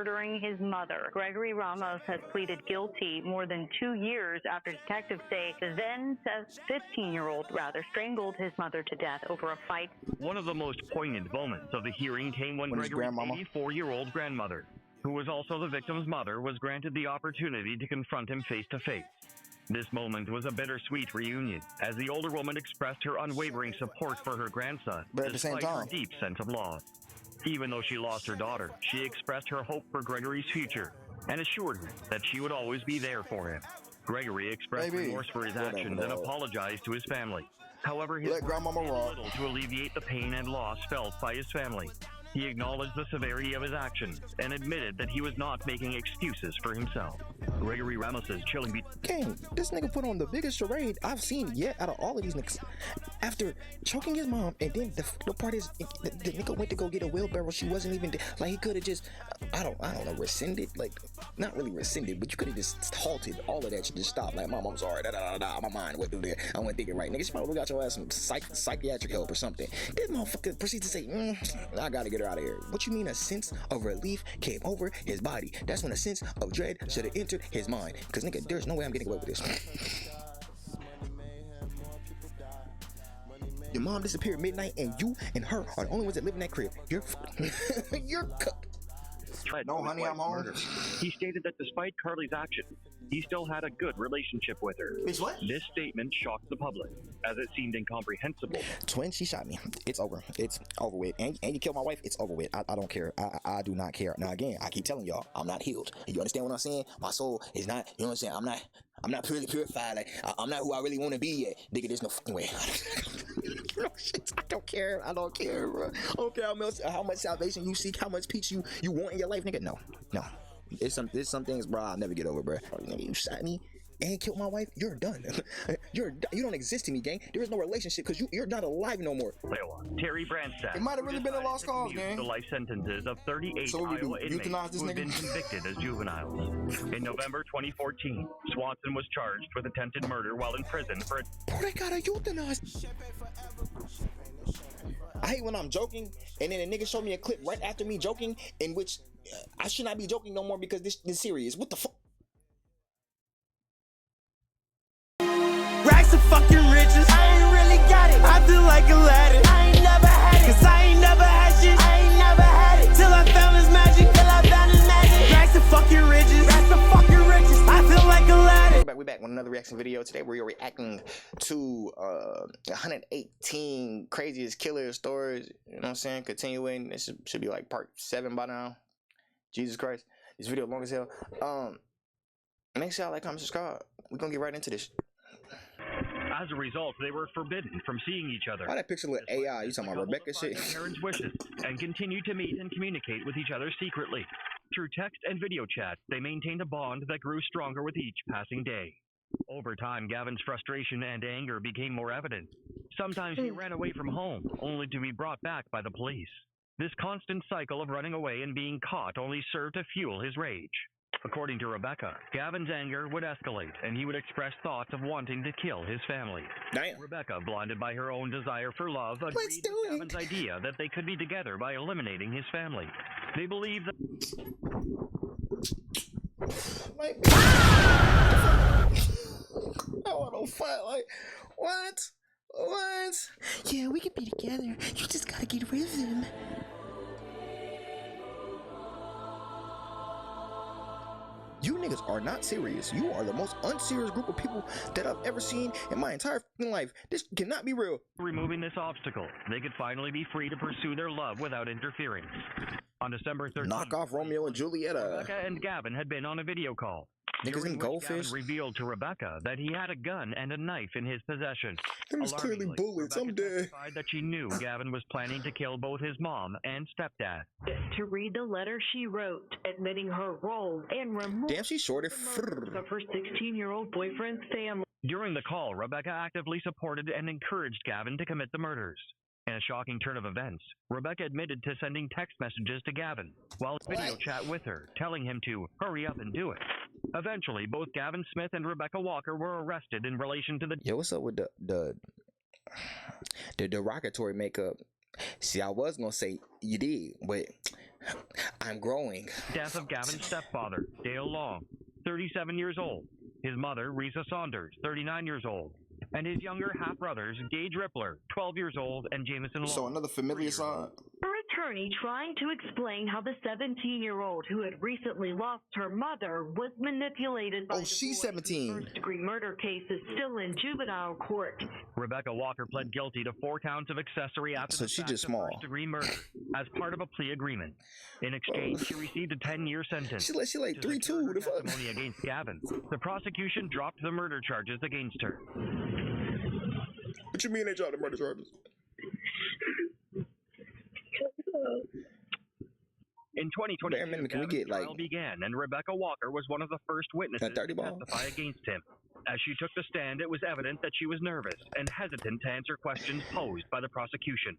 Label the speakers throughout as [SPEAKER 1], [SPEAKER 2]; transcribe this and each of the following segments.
[SPEAKER 1] murdering his mother. Gregory Ramos has pleaded guilty more than 2 years after detectives say the then 15-year-old strangled his mother to death over a fight.
[SPEAKER 2] One of the most poignant moments of the hearing came when Gregory's 84-year-old grandmother, who was also the victim's mother, was granted the opportunity to confront him face to face. This moment was a bittersweet reunion, as the older woman expressed her unwavering support for her grandson, despite her deep sense of loss. Even though she lost her daughter, she expressed her hope for Gregory's future and assured him that she would always be there for him. Gregory expressed remorse for his actions and apologized to his family. However, his words did little to alleviate the pain and loss felt by his family. He acknowledged the severity of his actions and admitted that he was not making excuses for himself. Gregory Ramos's chilling beat.
[SPEAKER 3] Gang, this nigga put on the biggest charade I've seen yet out of all of these niggas. After choking his mom, and then the part is the nigga went to go get a wheelbarrow. She wasn't even like, he could have just I don't know, rescinded, like not really rescinded, but you could have just halted all of that shit, just stopped. Like, Mom, I'm sorry, my mind went through there. I wasn't thinking right, nigga. She probably got your ass some psychiatric help or something. This motherfucker proceeds to say, I gotta get her out of here. What you mean a sense of relief came over his body? That's when a sense of dread should have entered his mind. Because nigga, there's no way I'm getting away with this. Your mom disappeared midnight, and you and her are the only ones that live in that crib. You're cooked.
[SPEAKER 2] No, honey, I'm home. He stated that despite Carly's actions, he still had a good relationship with her.
[SPEAKER 3] Bitch, what?
[SPEAKER 2] This statement shocked the public, as it seemed incomprehensible.
[SPEAKER 3] Twin, she shot me. It's over. It's over with. And you killed my wife. It's over with. I don't care. I do not care. Now, again, I keep telling y'all, I'm not healed. You understand what I'm saying? My soul is not, you know what I'm saying? I'm not purely purified. Like, I'm not who I really want to be yet. Nigga, there's no fucking way. No shit. I don't care. I don't care, bro. I don't care how much salvation you seek, how much peace you want in your life, nigga. No. There's some things, bro, I'll never get over, bro. Nigga, you shot me and killed my wife. You're done. You don't exist to me, gang. There is no relationship because you're not alive no more.
[SPEAKER 2] Terry Brandstadt.
[SPEAKER 3] It might have really been a lost cause, gang.
[SPEAKER 2] The life sentences of 38 Iowa inmates who had been convicted as juveniles. In November 2014, Swanson was charged with attempted murder while in prison for.
[SPEAKER 3] Bro, they gotta euthanize. I hate when I'm joking and then a nigga showed me a clip right after me joking in which I should not be joking no more because this is serious. What the fuck?
[SPEAKER 4] Racks of fucking riches, I ain't really got it. I feel like Aladdin, I ain't never had it. Cause I ain't never had shit, I ain't never had it. Till I found his magic, Racks of fucking riches, racks of fucking riches, I feel like Aladdin.
[SPEAKER 3] We're back with another reaction video. Today we're reacting to 118 craziest killer stories. You know what I'm saying? Continuing. This should be like part 7 by now. Jesus Christ. This video long as hell. Make sure y'all like, comment, subscribe. We're gonna get right into this.
[SPEAKER 2] As a result, they were forbidden from seeing each other.
[SPEAKER 3] Why that picture look AI? You talking about Rebecca shit?
[SPEAKER 2] Parents' wishes and continued to meet and communicate with each other secretly. Through text and video chat, they maintained a bond that grew stronger with each passing day. Over time, Gavin's frustration and anger became more evident. Sometimes he ran away from home, only to be brought back by the police. This constant cycle of running away and being caught only served to fuel his rage. According to Rebecca, Gavin's anger would escalate, and he would express thoughts of wanting to kill his family.
[SPEAKER 3] Damn.
[SPEAKER 2] Rebecca, blinded by her own desire for love, agreed with Gavin's idea that they could be together by eliminating his family. They believed that...
[SPEAKER 3] I want to fight. Like, what? Yeah, we can be together. You just gotta get rid of him. You niggas are not serious. You are the most unserious group of people that I've ever seen in my entire life. This cannot be real.
[SPEAKER 2] Removing this obstacle, they could finally be free to pursue their love without interference. On December 13th,
[SPEAKER 3] knock off Romeo and Juliet.
[SPEAKER 2] Rebecca and Gavin had been on a video call.
[SPEAKER 3] Niggas in goldfish.
[SPEAKER 2] Gavin revealed to Rebecca that he had a gun and a knife in his possession.
[SPEAKER 3] There was clearly bullets. I'm dead.
[SPEAKER 2] That she knew Gavin was planning to kill both his mom and stepdad.
[SPEAKER 1] To read the letter she wrote, admitting her role and remorse.
[SPEAKER 3] Damn, she shorted
[SPEAKER 1] of her 16-year-old boyfriend's family.
[SPEAKER 2] During the call, Rebecca actively supported and encouraged Gavin to commit the murders. In a shocking turn of events, Rebecca admitted to sending text messages to Gavin while video chat with her, telling him to hurry up and do it. Eventually, both Gavin Smith and Rebecca Walker were arrested in relation to the...
[SPEAKER 3] Yo, what's up with the derogatory makeup? See, I was gonna say you did, but I'm growing.
[SPEAKER 2] Death of Gavin's stepfather, Dale Long, 37 years old. His mother, Risa Saunders, 39 years old. And his younger half-brothers, Gage Rippler, 12 years old, and Jameson Long.
[SPEAKER 3] So another familiar sign.
[SPEAKER 5] Her attorney trying to explain how the 17-year-old who had recently lost her mother was manipulated by
[SPEAKER 3] she's 17.
[SPEAKER 5] First-degree murder case is still in juvenile court.
[SPEAKER 2] Rebecca Walker pled guilty to 4 counts of accessory after
[SPEAKER 3] so she just small.
[SPEAKER 2] First-degree murder as part of a plea agreement. In exchange, she received a 10-year sentence.
[SPEAKER 3] She like 3-2. The fuck?
[SPEAKER 2] Testimony against Gavin. The prosecution dropped the murder charges against her.
[SPEAKER 3] What you mean they dropped the murder charges?
[SPEAKER 2] In 2020,
[SPEAKER 3] can we get like
[SPEAKER 2] trial began, and Rebecca Walker was one of the first witnesses to testify against him. As she took the stand, it was evident that she was nervous and hesitant to answer questions posed by the prosecution.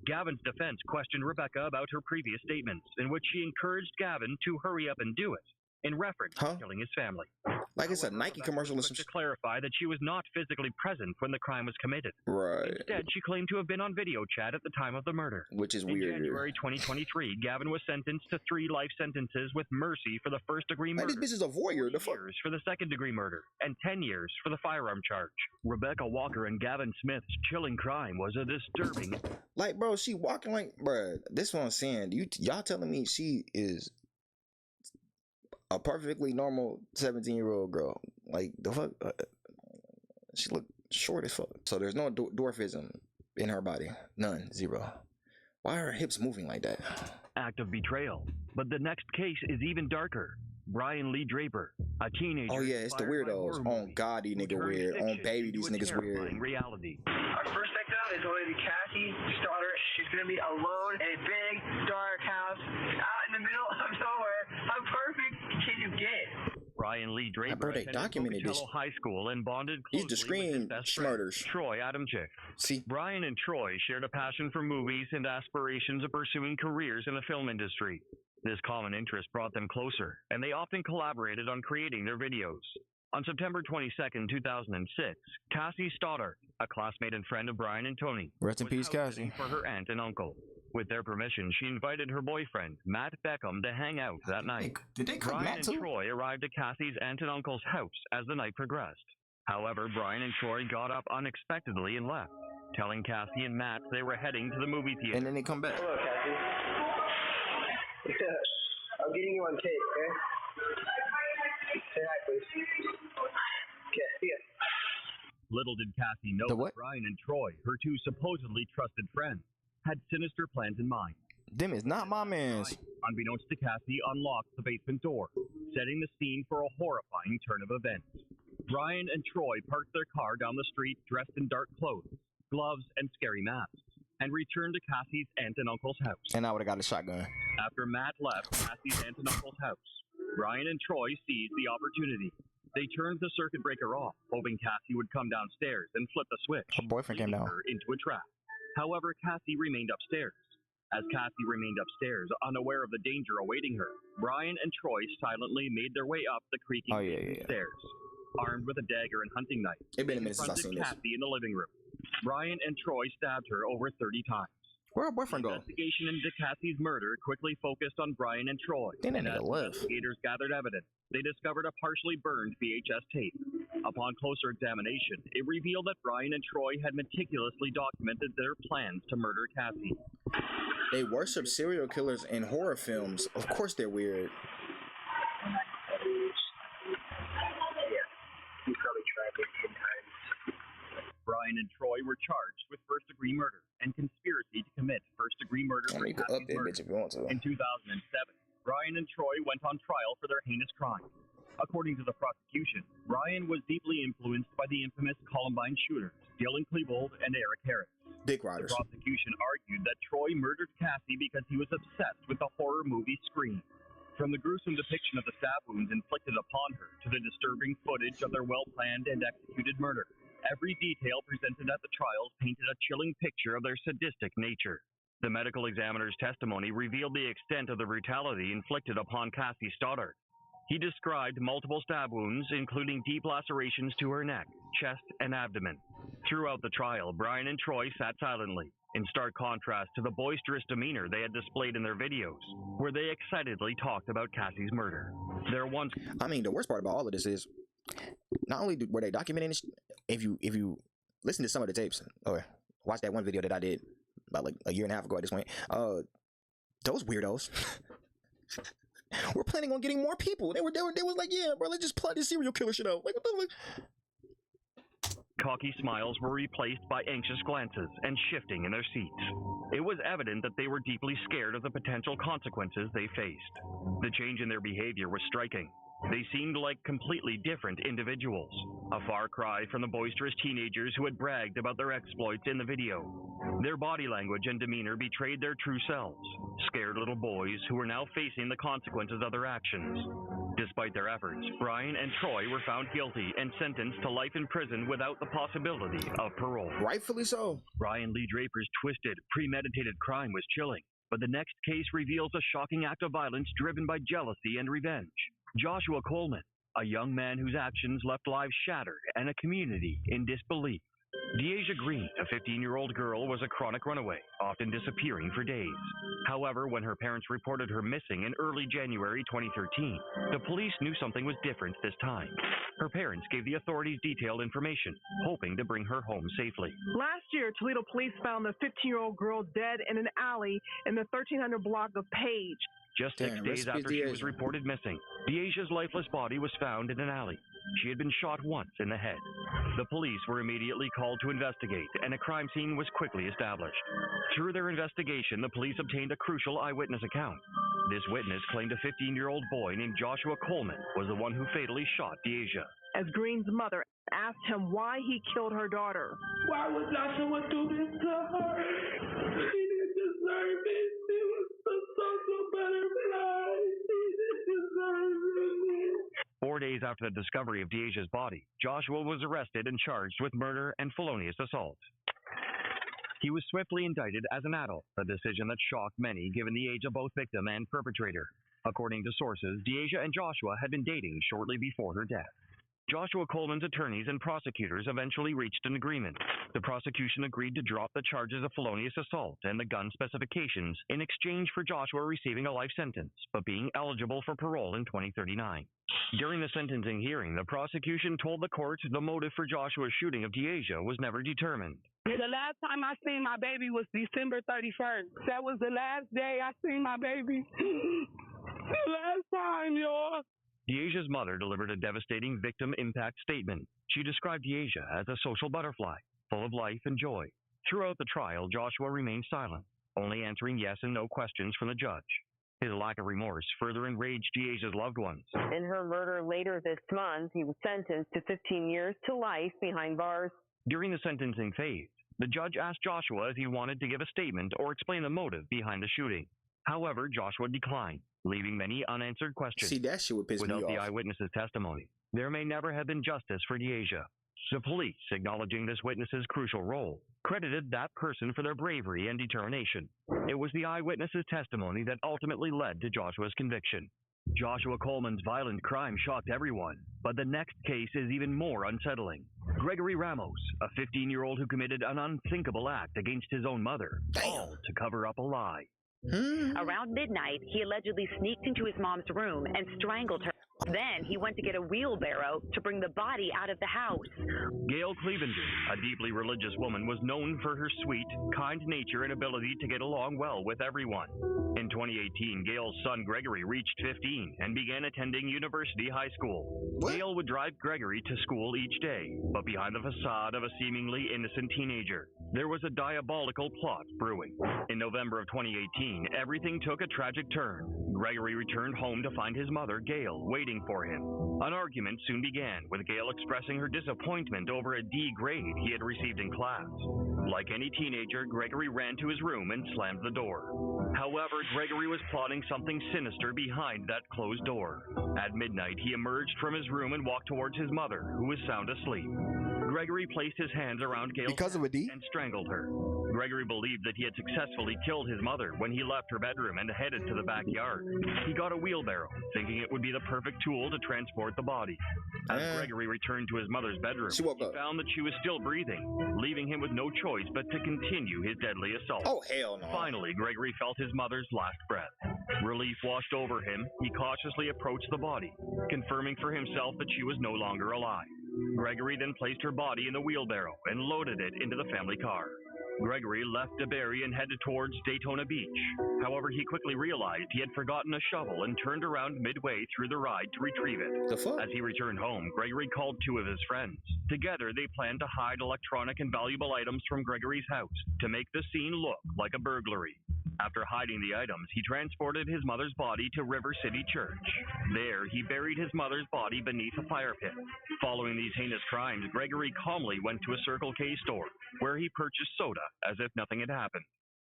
[SPEAKER 2] Gavin's defense questioned Rebecca about her previous statements, in which she encouraged Gavin to hurry up and do it, in reference to killing his family.
[SPEAKER 3] Like it's a Nike commercial or some
[SPEAKER 2] to clarify that she was not physically present when the crime was committed.
[SPEAKER 3] Right.
[SPEAKER 2] Instead, she claimed to have been on video chat at the time of the murder.
[SPEAKER 3] Which is weird.
[SPEAKER 2] In January 2023, Gavin was sentenced to 3 life sentences with mercy for the first-degree murder.
[SPEAKER 3] Like, this bitch is a voyeur. The fuck?
[SPEAKER 2] Years for the second-degree murder, and 10 years for the firearm charge. Rebecca Walker and Gavin Smith's chilling crime was a disturbing...
[SPEAKER 3] Like, bro, she walking like... Bro, this is what I'm saying. Y'all telling me she is... a perfectly normal 17-year-old girl. Like, the fuck? She looked short as fuck. So there's no dwarfism in her body. None. 0. Why are her hips moving like that?
[SPEAKER 2] Act of betrayal. But the next case is even darker. Brian Lee Draper, a teenager.
[SPEAKER 3] Oh, yeah, it's the weirdos. On God, these niggas weird. On baby, these niggas weird.
[SPEAKER 2] Reality.
[SPEAKER 6] Our first victim is going to be Cassie Stoddard. She's going to be alone in a big, dark house out in the middle of nowhere. How perfect can you get?
[SPEAKER 2] Brian Lee Draper
[SPEAKER 3] bro, they documented this.
[SPEAKER 2] High School and bonded closely
[SPEAKER 3] He's the screen schmurders.
[SPEAKER 2] Troy Adamczyk.
[SPEAKER 3] See,
[SPEAKER 2] Brian and Troy shared a passion for movies and aspirations of pursuing careers in the film industry. This common interest brought them closer, and they often collaborated on creating their videos. On September 22, 2006, Cassie Stoddard, a classmate and friend of Brian and Tony,
[SPEAKER 3] rest in peace, Cassie,
[SPEAKER 2] for her aunt and uncle. With their permission, she invited her boyfriend, Matt Beckham, to hang out that night.
[SPEAKER 3] Did they come
[SPEAKER 2] Brian and Troy arrived at Cassie's aunt and uncle's house as the night progressed. However, Brian and Troy got up unexpectedly and left, telling Cassie and Matt they were heading to the movie theater.
[SPEAKER 3] And then they come back.
[SPEAKER 6] Hello, Cassie. I'm getting you on tape, okay? Say hi, please. Okay, see ya.
[SPEAKER 2] Little did Cassie know that Brian and Troy, her 2 supposedly trusted friends, had sinister plans in mind.
[SPEAKER 3] Them is not my mans.
[SPEAKER 2] Unbeknownst to Cassie, unlocked the basement door, setting the scene for a horrifying turn of events. Brian and Troy parked their car down the street dressed in dark clothes, gloves, and scary masks, and returned to Cassie's aunt and uncle's house.
[SPEAKER 3] And I would have got a shotgun.
[SPEAKER 2] After Matt left Cassie's aunt and uncle's house, Brian and Troy seized the opportunity. They turned the circuit breaker off, hoping Cassie would come downstairs and flip the switch.
[SPEAKER 3] Her boyfriend came down.
[SPEAKER 2] Her into a trap. However, Cassie remained upstairs. As Cassie remained upstairs, unaware of the danger awaiting her, Brian and Troy silently made their way up the creaking stairs. Armed with a dagger and hunting knife,
[SPEAKER 3] it's been a minute since I've seen this.
[SPEAKER 2] Cassie in the living room. Brian and Troy stabbed her over 30 times.
[SPEAKER 3] Where'd her boyfriend go?
[SPEAKER 2] Investigation into Cassie's murder quickly focused on Brian and Troy.
[SPEAKER 3] Then that nigga left.
[SPEAKER 2] Investigators gathered evidence. They discovered a partially burned VHS tape. Upon closer examination, it revealed that Brian and Troy had meticulously documented their plans to murder Cassie.
[SPEAKER 3] They worship serial killers in horror films. Of course they're weird.
[SPEAKER 6] You probably tried it 10 times.
[SPEAKER 2] Brian and Troy were charged with first-degree murder and conspiracy to commit first-degree murder for
[SPEAKER 3] you can
[SPEAKER 2] Cassie's
[SPEAKER 3] update
[SPEAKER 2] murder.
[SPEAKER 3] bitch if you want to.
[SPEAKER 2] In 2007, Brian and Troy went on trial for their heinous crime. According to the prosecution, Brian was deeply influenced by the infamous Columbine shooters, Dylan Klebold and Eric Harris.
[SPEAKER 3] Dick Riders.
[SPEAKER 2] The prosecution argued that Troy murdered Cassie because he was obsessed with the horror movie Scream. From the gruesome depiction of the stab wounds inflicted upon her to the disturbing footage of their well-planned and executed murder, every detail presented at the trials painted a chilling picture of their sadistic nature. The medical examiner's testimony revealed the extent of the brutality inflicted upon Cassie Stoddard. He described multiple stab wounds, including deep lacerations to her neck, chest, and abdomen. Throughout the trial, Brian and Troy sat silently, in stark contrast to the boisterous demeanor they had displayed in their videos, where they excitedly talked about Cassie's murder.
[SPEAKER 3] I mean, the worst part about all of this is, not only were they documenting this, if you listen to some of the tapes, or watch that one video that I did about like a year and a half ago at this point, those weirdos were planning on getting more people. They was like, yeah, bro, let's just plot this serial killer shit out. Like, what the fuck?
[SPEAKER 2] Cocky smiles were replaced by anxious glances and shifting in their seats. It was evident that they were deeply scared of the potential consequences they faced. The change in their behavior was striking. They seemed like completely different individuals, a far cry from the boisterous teenagers who had bragged about their exploits in the video. Their body language and demeanor betrayed their true selves, scared little boys who were now facing the consequences of their actions. Despite their efforts, Brian and Troy were found guilty and sentenced to life in prison without the possibility of parole.
[SPEAKER 3] Rightfully so.
[SPEAKER 2] Brian Lee Draper's twisted, premeditated crime was chilling, but the next case reveals a shocking act of violence driven by jealousy and revenge. Joshua Coleman, a young man whose actions left lives shattered and a community in disbelief. Deasia Green, a 15-year-old girl, was a chronic runaway, often disappearing for days. However, when her parents reported her missing in early January 2013, the police knew something was different this time. Her parents gave the authorities detailed information, hoping to bring her home safely.
[SPEAKER 7] Last year, Toledo police found the 15-year-old girl dead in an alley in the 1300 block of Page.
[SPEAKER 2] Just 6 days after she was reported missing, Deasia's lifeless body was found in an alley. She had been shot once in the head. The police were immediately called to investigate, and a crime scene was quickly established. Through their investigation, the police obtained a crucial eyewitness account. This witness claimed a 15-year-old boy named Joshua Coleman was the one who fatally shot Deasia.
[SPEAKER 7] As Green's mother asked him why he killed her daughter.
[SPEAKER 6] Why would Joshua do this to her? She didn't deserve it. She was a social butterfly. She didn't deserve it.
[SPEAKER 2] 4 days after the discovery of Deasia's body, Joshua was arrested and charged with murder and felonious assault. He was swiftly indicted as an adult, a decision that shocked many given the age of both victim and perpetrator. According to sources, Deasia and Joshua had been dating shortly before her death. Joshua Coleman's attorneys and prosecutors eventually reached an agreement. The prosecution agreed to drop the charges of felonious assault and the gun specifications in exchange for Joshua receiving a life sentence, but being eligible for parole in 2039. During the sentencing hearing, the prosecution told the court the motive for Joshua's shooting of Deasia was never determined.
[SPEAKER 8] The last time I seen my baby was December 31st. That was the last day I seen my baby. The last time, y'all.
[SPEAKER 2] Deasia's mother delivered a devastating victim impact statement. She described Deasia as a social butterfly, full of life and joy. Throughout the trial, Joshua remained silent, only answering yes and no questions from the judge. His lack of remorse further enraged Deasia's loved ones.
[SPEAKER 9] In her murder later this month, he was sentenced to 15 years to life behind bars.
[SPEAKER 2] During the sentencing phase, the judge asked Joshua if he wanted to give a statement or explain the motive behind the shooting. However, Joshua declined, leaving many unanswered questions.
[SPEAKER 3] See, that shit would piss me off.
[SPEAKER 2] Without the eyewitness's testimony, there may never have been justice for Deasia. The police, acknowledging this witness's crucial role, credited that person for their bravery and determination. It was the eyewitness's testimony that ultimately led to Joshua's conviction. Joshua Coleman's violent crime shocked everyone, but the next case is even more unsettling. Gregory Ramos, a 15-year-old who committed an unthinkable act against his own mother, all to cover up a lie.
[SPEAKER 1] Around midnight, he allegedly sneaked into his mom's room and strangled her. Then he went to get a wheelbarrow to bring the body out of the house.
[SPEAKER 2] Gail Clevenger, a deeply religious woman, was known for her sweet, kind nature and ability to get along well with everyone. In 2018, Gail's son Gregory reached 15 and began attending University High School. Gail would drive Gregory to school each day, but behind the facade of a seemingly innocent teenager, there was a diabolical plot brewing. In November of 2018, everything took a tragic turn. Gregory returned home to find his mother, Gail, waiting for him. An argument soon began, with Gail expressing her disappointment over a D grade he had received in class. Like any teenager, Gregory ran to his room and slammed the door. However, Gregory was plotting something sinister behind that closed door. At midnight, he emerged from his room and walked towards his mother, who was sound asleep. Gregory placed his hands around Gail's neck and strangled her. Gregory believed that he had successfully killed his mother when he left her bedroom and headed to the backyard. He got a wheelbarrow, thinking it would be the perfect tool to transport the body. As Gregory returned to his mother's bedroom, he found that she was still breathing, leaving him with no choice but to continue his deadly assault.
[SPEAKER 3] Oh, hell no.
[SPEAKER 2] Finally, Gregory felt his mother's last breath. Relief washed over him. He cautiously approached the body, confirming for himself that she was no longer alive. Gregory then placed her body in the wheelbarrow and loaded it into the family car. Gregory left DeBerry and headed towards Daytona Beach. However, he quickly realized he had forgotten a shovel and turned around midway through the ride to retrieve it.
[SPEAKER 3] The fuck?
[SPEAKER 2] As he returned home, Gregory called two of his friends. Together, they planned to hide electronic and valuable items from Gregory's house to make the scene look like a burglary. After hiding the items, he transported his mother's body to River City Church. There, he buried his mother's body beneath a fire pit. Following these heinous crimes, Gregory calmly went to a Circle K store, where he purchased soda as if nothing had happened.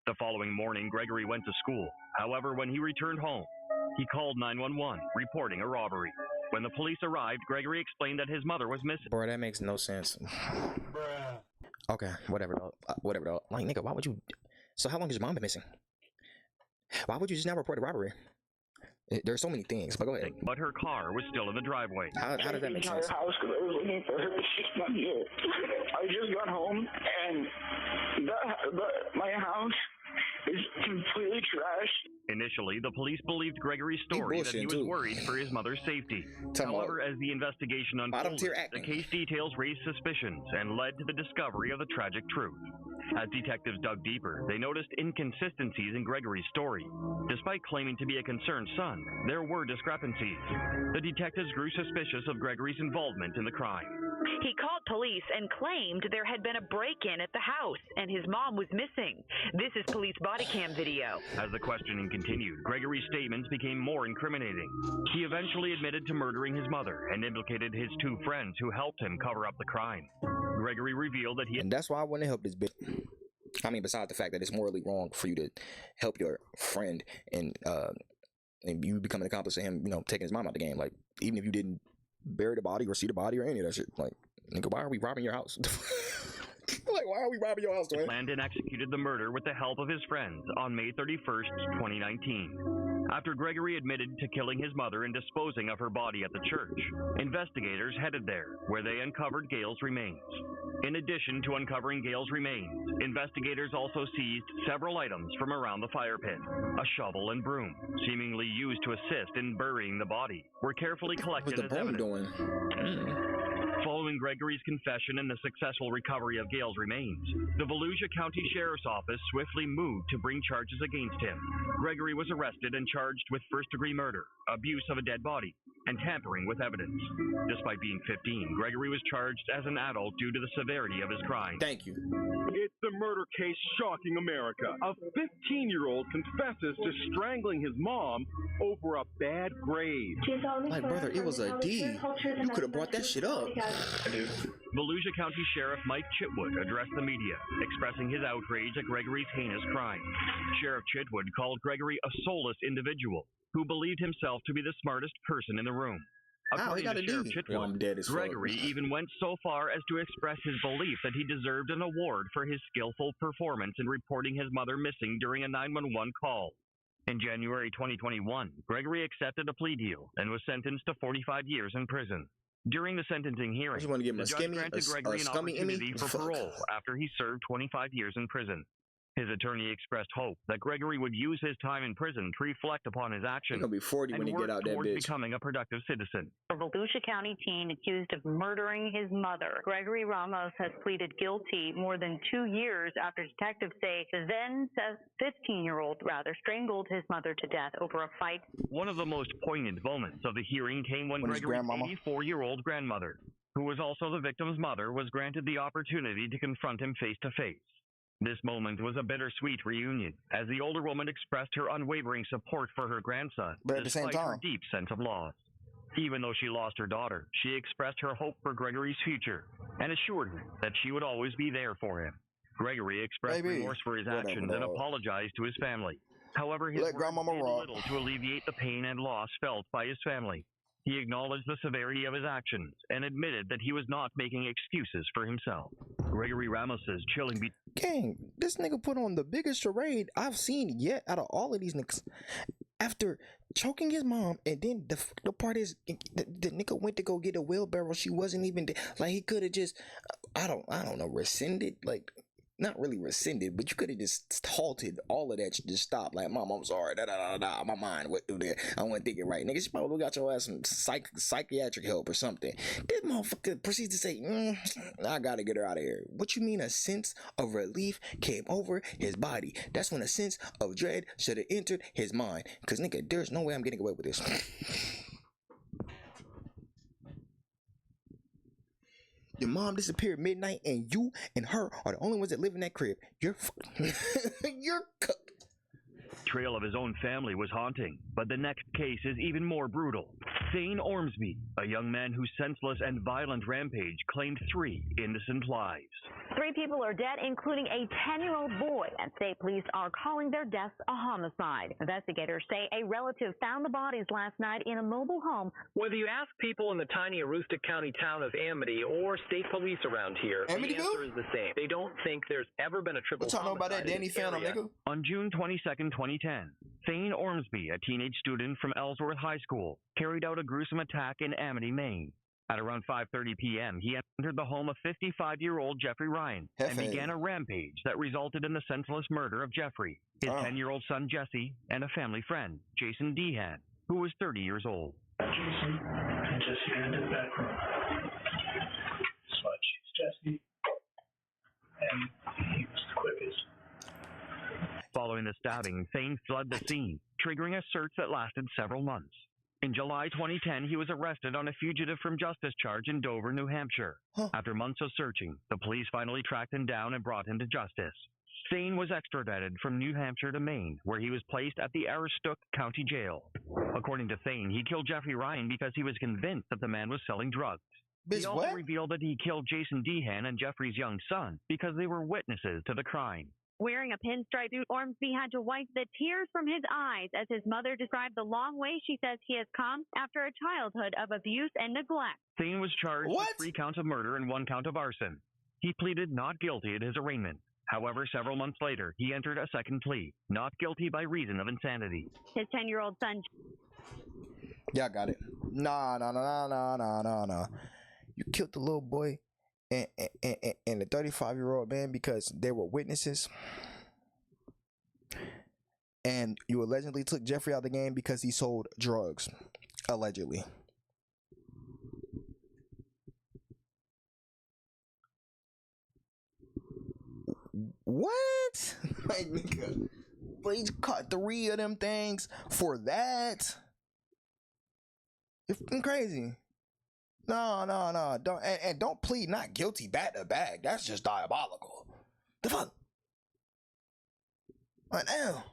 [SPEAKER 2] The following morning, Gregory went to school. However, when he returned home, he called 911, reporting a robbery. When the police arrived, Gregory explained that his mother was missing.
[SPEAKER 3] Bro, that makes no sense. Okay, whatever though. Like, nigga, why would you... So how long has your mom been missing? Why would you just now report a robbery? There's so many things, but go ahead.
[SPEAKER 2] But her car was still in the driveway.
[SPEAKER 3] How does that make sense?
[SPEAKER 6] House because I was looking for her. She's not here. I just got home and my house is completely trashed.
[SPEAKER 2] Initially, the police believed Gregory's story that he was worried for his mother's safety. However, as the investigation unfolded, the case details raised suspicions and led to the discovery of the tragic truth. As detectives dug deeper, they noticed inconsistencies in Gregory's story. Despite claiming to be a concerned son, there were discrepancies. The detectives grew suspicious of Gregory's involvement in the crime.
[SPEAKER 5] He called police and claimed there had been a break-in at the house and his mom was missing. This is police body cam video.
[SPEAKER 2] As the questioning continued, Gregory's statements became more incriminating. He eventually admitted to murdering his mother and implicated his two friends who helped him cover up the crime. Gregory revealed that he...
[SPEAKER 3] And that's why I wouldn't help this bitch. I mean, besides the fact that it's morally wrong for you to help your friend and you become an accomplice of him, you know, taking his mom out the game. Like, even if you didn't bury the body or see the body or any of that shit, like, nigga, why are we robbing your house? Like, why are we robbing your house, man?
[SPEAKER 2] Planned and executed the murder with the help of his friends on May 31st, 2019. After Gregory admitted to killing his mother and disposing of her body at the church, investigators headed there, where they uncovered Gail's remains. In addition to uncovering Gail's remains, investigators also seized several items from around the fire pit. A shovel and broom, seemingly used to assist in burying the body, were carefully collected as evidence. Following Gregory's confession and the successful recovery of Gail's remains, the Volusia County Sheriff's Office swiftly moved to bring charges against him. Gregory was arrested and charged with first-degree murder, abuse of a dead body, and tampering with evidence. Despite being 15, Gregory was charged as an adult due to the severity of his crime.
[SPEAKER 3] Thank you.
[SPEAKER 10] It's the murder case shocking America. A 15-year-old confesses to strangling his mom over a bad grade.
[SPEAKER 3] Like, brother, it was a D. You could have brought that shit up.
[SPEAKER 2] Volusia County Sheriff Mike Chitwood addressed the media, expressing his outrage at Gregory's heinous crime. Sheriff Chitwood called Gregory a soulless individual who believed himself to be the smartest person in the room. According to Sheriff Chitwood, Gregory even went so far as to express his belief that he deserved an award for his skillful performance in reporting his mother missing during a 911 call. In January 2021, Gregory accepted a plea deal and was sentenced to 45 years in prison. During the sentencing hearing, the judge granted Gregory an opportunity for parole after he served 25 years in prison. His attorney expressed hope that Gregory would use his time in prison to reflect upon his actions.
[SPEAKER 3] He's gonna be 40 when he get out that bitch.
[SPEAKER 2] Becoming a productive citizen.
[SPEAKER 1] A Volusia County teen accused of murdering his mother. Gregory Ramos has pleaded guilty more than 2 years after detectives say the then 15-year-old strangled his mother to death over a fight.
[SPEAKER 2] One of the most poignant moments of the hearing came when Gregory's 84-year-old grandmother, who was also the victim's mother, was granted the opportunity to confront him face to face. This moment was a bittersweet reunion, as the older woman expressed her unwavering support for her grandson,
[SPEAKER 3] but at the same time,
[SPEAKER 2] her deep sense of loss. Even though she lost her daughter, she expressed her hope for Gregory's future and assured him that she would always be there for him. Gregory expressed remorse for his actions and apologized to his family. However, his words did little to alleviate the pain and loss felt by his family. He acknowledged the severity of his actions and admitted that he was not making excuses for himself. Gregory Ramos's chilling
[SPEAKER 3] Gang, this nigga put on the biggest charade I've seen yet out of all of these niggas. After choking his mom, and then the part is the nigga went to go get a wheelbarrow. She wasn't even like, he could have just I don't know, rescinded, like, not really rescinded, but you could have just halted all of that. You just stopped, like, Mom, I'm sorry, my mind went through there. I wasn't thinking right. Nigga, she probably got your ass some psychiatric help or something. This motherfucker proceeds to say, I gotta get her out of here. What you mean a sense of relief came over his body? That's when a sense of dread should have entered his mind. Cause nigga, there's no way I'm getting away with this. Your mom disappeared midnight, and you and her are the only ones that live in that crib. You're cooked.
[SPEAKER 2] Trail of his own family was haunting, but the next case is even more brutal. Thane Ormsby, a young man whose senseless and violent rampage claimed 3 innocent lives.
[SPEAKER 5] 3 people are dead, including a 10-year-old boy, and state police are calling their deaths a homicide. Investigators say a relative found the bodies last night in a mobile home.
[SPEAKER 11] Whether you ask people in the tiny Aroostook County town of Amity or state police around here, the answer is the same. They don't think there's ever been a triple homicide.
[SPEAKER 3] What talking about that Danny Phantom, nigga?
[SPEAKER 2] On June 22nd, 2010, Thane Ormsby, a teenage student from Ellsworth High School, carried out a gruesome attack in Amity, Maine. At around 5:30 p.m., he entered the home of 55-year-old Jeffrey Ryan and began a rampage that resulted in the senseless murder of Jeffrey, his 10-year-old son Jesse, and a family friend, Jason Dehan, who was 30 years old.
[SPEAKER 6] Jason and Jesse ended the back room. Jesse, and he was the quickest.
[SPEAKER 2] Following the stabbing, Thane fled the scene, triggering a search that lasted several months. In July 2010, he was arrested on a fugitive from justice charge in Dover, New Hampshire. After months of searching, the police finally tracked him down and brought him to justice. Thane was extradited from New Hampshire to Maine, where he was placed at the Aroostook County Jail. According to Thane, he killed Jeffrey Ryan because he was convinced that the man was selling drugs. He also revealed that he killed Jason Dehan and Jeffrey's young son because they were witnesses to the crime.
[SPEAKER 5] Wearing a pinstripe suit, Ormsby had to wipe the tears from his eyes as his mother described the long way she says he has come after a childhood of abuse and neglect.
[SPEAKER 2] Thane was charged with 3 counts of murder and 1 count of arson. He pleaded not guilty at his arraignment. However, several months later, he entered a second plea, not guilty by reason of insanity.
[SPEAKER 5] His 10-year-old son...
[SPEAKER 3] Yeah, I got it. Nah. You killed the little boy and the 35-year-old man because they were witnesses, and you allegedly took Jeffrey out of the game because he sold drugs, allegedly. What? Like, nigga, but he caught 3 of them things for that? You're fucking crazy. No. Don't plead not guilty back to back. That's just diabolical. The fuck? Right now,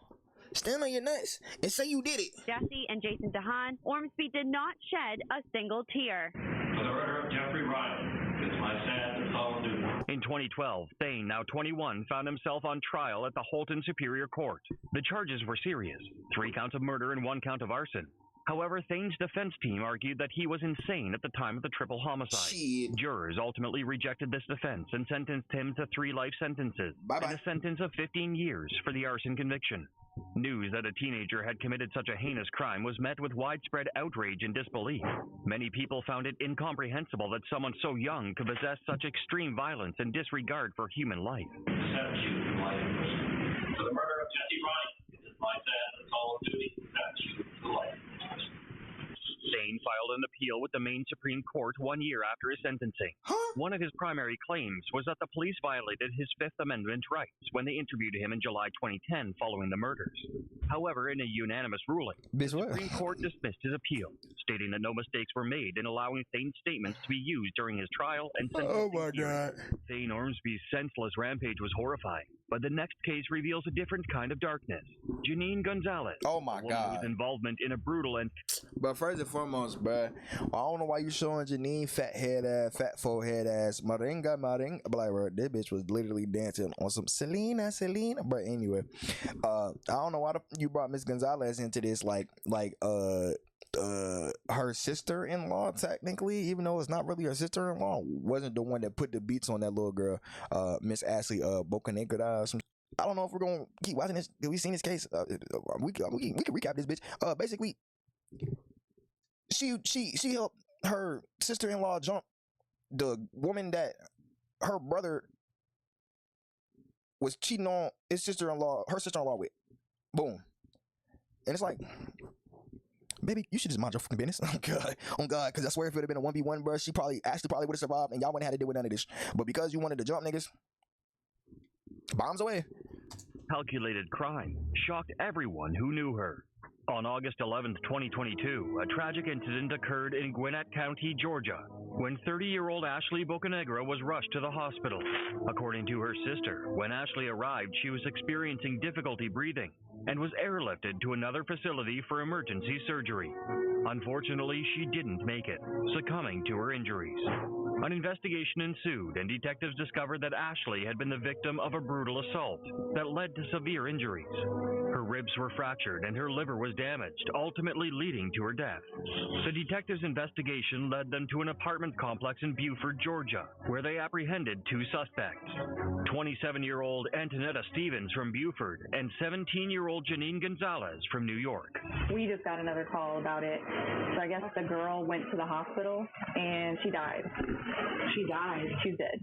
[SPEAKER 3] stand on your nuts and say you did it.
[SPEAKER 5] Jesse and Jason Dehan, Ormsby did not shed a single tear.
[SPEAKER 6] For the murder of Jeffrey Ryan, it's my sad and solemn duty.
[SPEAKER 2] In 2012, Thane, now 21, found himself on trial at the Holton Superior Court. The charges were serious: 3 counts of murder and 1 count of arson. However, Thane's defense team argued that he was insane at the time of the triple homicide. Jurors ultimately rejected this defense and sentenced him to 3 life sentences and a sentence of 15 years for the arson conviction. News that a teenager had committed such a heinous crime was met with widespread outrage and disbelief. Many people found it incomprehensible that someone so young could possess such extreme violence and disregard for human life.
[SPEAKER 6] For the murder of Jesse Ryan, it is my sad and solemn duty to sentence you to life.
[SPEAKER 2] Thane filed an appeal with the Maine Supreme Court 1 year after his sentencing. One of his primary claims was that the police violated his Fifth Amendment rights when they interviewed him in July 2010 following the murders. However, in a unanimous ruling, the Supreme Court dismissed his appeal, stating that no mistakes were made in allowing Thane's statements to be used during his trial and sentencing.
[SPEAKER 3] Oh my God.
[SPEAKER 2] Thane Ormsby's senseless rampage was horrifying, but the next case reveals a different kind of darkness. Janine Gonzalez.
[SPEAKER 3] Oh my God.
[SPEAKER 2] With involvement in a brutal and...
[SPEAKER 3] But first and foremost, bruh, I don't know why you showing Janine fat forehead ass, Maringa. But like, bro, this bitch was literally dancing on some Selena. But anyway, I don't know why you brought Miss Gonzalez into this, like her sister-in-law, technically, even though it's not really her sister-in-law, wasn't the one that put the beats on that little girl, Miss Ashley Bocanegra. I don't know if we're gonna keep watching this. Did we seen this case? We can recap this bitch. Basically, she helped her sister-in-law jump the woman that her brother was cheating on her sister-in-law with. Boom. And it's like, baby, you should just mind your fucking business. Oh God, because I swear if it would have been a 1v1, bro, Ashley probably would have survived, and y'all wouldn't have had to deal with none of this. But because you wanted to jump niggas, bombs away.
[SPEAKER 2] Calculated crime shocked everyone who knew her. On August 11, 2022, a tragic incident occurred in Gwinnett County, Georgia, when 30-year-old Ashley Bocanegra was rushed to the hospital. According to her sister, when Ashley arrived, she was experiencing difficulty breathing and was airlifted to another facility for emergency surgery. Unfortunately, she didn't make it, succumbing to her injuries. An investigation ensued, and detectives discovered that Ashley had been the victim of a brutal assault that led to severe injuries. Her ribs were fractured and her liver was damaged, ultimately leading to her death. The detectives' investigation led them to an apartment complex in Buford, Georgia, where they apprehended two suspects: 27-year-old Antonetta Stevens from Buford and 17-year-old Janine Gonzalez from New York.
[SPEAKER 12] We just got another call about it. So I guess the girl went to the hospital and she died. She died? She's dead.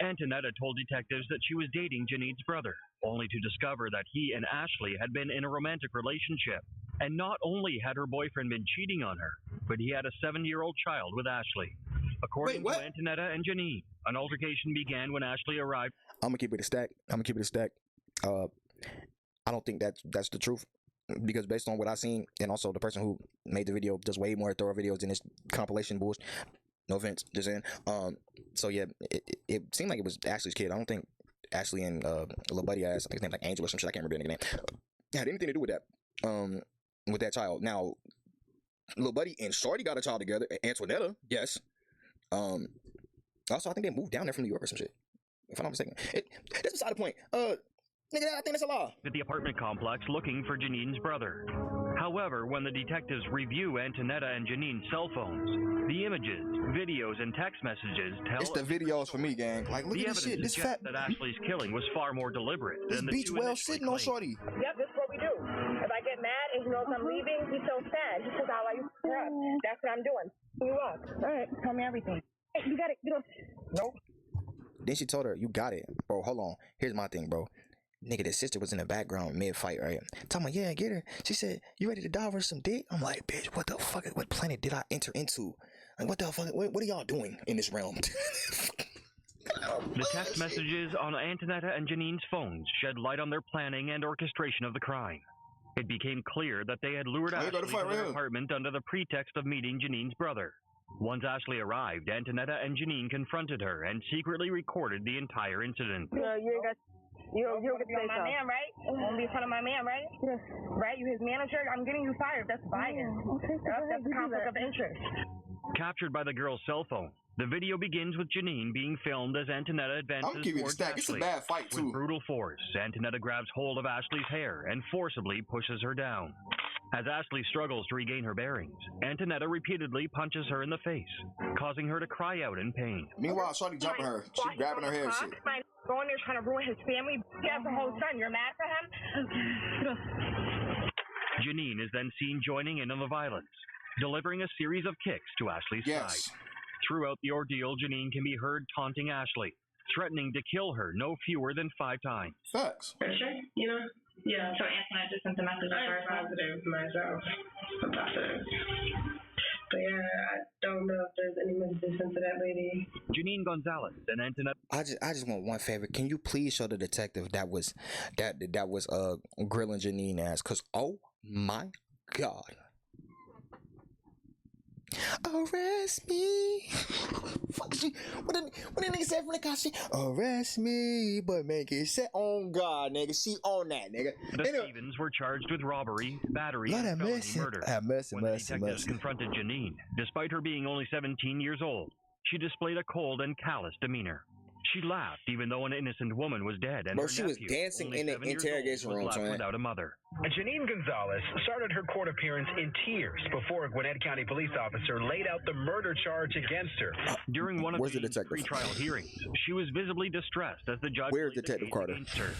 [SPEAKER 2] Antonetta told detectives that she was dating Janine's brother, only to discover that he and Ashley had been in a romantic relationship. And not only had her boyfriend been cheating on her, but he had a 7-year-old child with Ashley. According to Antonetta and Janine, an altercation began when Ashley arrived.
[SPEAKER 3] I'm gonna keep it a stack. I don't think that's the truth, because based on what I've seen, and also the person who made the video does way more thorough videos than this compilation bullshit. No offense, just saying. So yeah, it seemed like it was Ashley's kid. I don't think Ashley and little buddy ass, his name like Angel or some shit, I can't remember the nigga name, had anything to do with that. With that child. Now, little buddy and Shorty got a child together. Antoinetta, yes. Also, I think they moved down there from New York or some shit, if I'm not mistaken. That's beside the point. Nigga, I think that's a law.
[SPEAKER 2] At the apartment complex looking for Janine's brother. However, when the detectives review Antonetta and Janine's cell phones, the images, videos, and text messages tell
[SPEAKER 3] it's the videos for me, gang. Like, look at this shit. This fat.
[SPEAKER 2] That Ashley's killing was far more deliberate
[SPEAKER 3] this
[SPEAKER 2] than the
[SPEAKER 3] beach well sitting on Shorty.
[SPEAKER 13] Yep, this is what we do. If I get mad and he knows I'm leaving, he feels sad. He says, "How are you up?" That's what I'm doing. You up? All right, tell me everything. Hey, you got it. You know. Nope.
[SPEAKER 3] Then she told her, "You got it, bro. Hold on. Here's my thing, bro." Nigga, the sister was in the background mid-fight, right? Talking about, yeah, get her. She said, "You ready to dive her some dick?" I'm like, bitch, what the fuck? What planet did I enter into? Like, what the fuck? What are y'all doing in this realm?
[SPEAKER 2] The text messages on Antonetta and Janine's phones shed light on their planning and orchestration of the crime. It became clear that they had lured Ashley to their apartment under the pretext of meeting Janine's brother. Once Ashley arrived, Antonetta and Janine confronted her and secretly recorded the entire incident.
[SPEAKER 13] You don't get to be my man, right? You won't be in front of my man, right? Yes. Right? You his manager? I'm getting you fired. That's Biden. Okay, that's a conflict of interest.
[SPEAKER 2] Captured by the girl's cell phone, the video begins with Janine being filmed as Antonetta advances towards Ashley.
[SPEAKER 3] It's a bad fight, too.
[SPEAKER 2] With brutal force, Antonetta grabs hold of Ashley's hair and forcibly pushes her down. As Ashley struggles to regain her bearings, Antonetta repeatedly punches her in the face, causing her to cry out in pain.
[SPEAKER 3] Meanwhile, Shorty jumping her. She grabbing her hair and shit.
[SPEAKER 13] Going there trying to ruin his family. He has a whole son. You're mad for him?
[SPEAKER 2] Janine is then seen joining in on the violence, delivering a series of kicks to Ashley's side. Throughout the ordeal, Janine can be heard taunting Ashley, threatening to kill her no fewer than 5 times.
[SPEAKER 3] Facts.
[SPEAKER 14] For sure, you know? Yeah. So Antoinette just sent a message. I'm positive myself. I'm positive. But yeah, I don't know if there's any messages sent to that lady.
[SPEAKER 2] Janine Gonzalez and Antonetta.
[SPEAKER 3] I just want one favor. Can you please show the detective that was grilling Janine ass? Cause oh my God. Arrest me. Fuck she. What the nigga said from the car? She arrest me, but make it set on God, nigga. She on that, nigga.
[SPEAKER 2] The Stevens were charged with robbery, battery, and felony murder. When the detectives confronted Janine, despite her being only 17 years old, she displayed a cold and callous demeanor. She laughed even though an innocent woman was dead, and
[SPEAKER 3] Bro,
[SPEAKER 2] her
[SPEAKER 3] she was
[SPEAKER 2] nephew,
[SPEAKER 3] dancing
[SPEAKER 2] only
[SPEAKER 3] in the
[SPEAKER 2] 7 years
[SPEAKER 3] interrogation
[SPEAKER 2] old,
[SPEAKER 3] room,
[SPEAKER 2] was left
[SPEAKER 3] son.
[SPEAKER 2] without a mother.
[SPEAKER 15] Janine Gonzalez started her court appearance in tears before a Gwinnett County police officer laid out the murder charge against her.
[SPEAKER 2] During one of the pre-trial hearings, she was visibly distressed as the judge laid the case against her.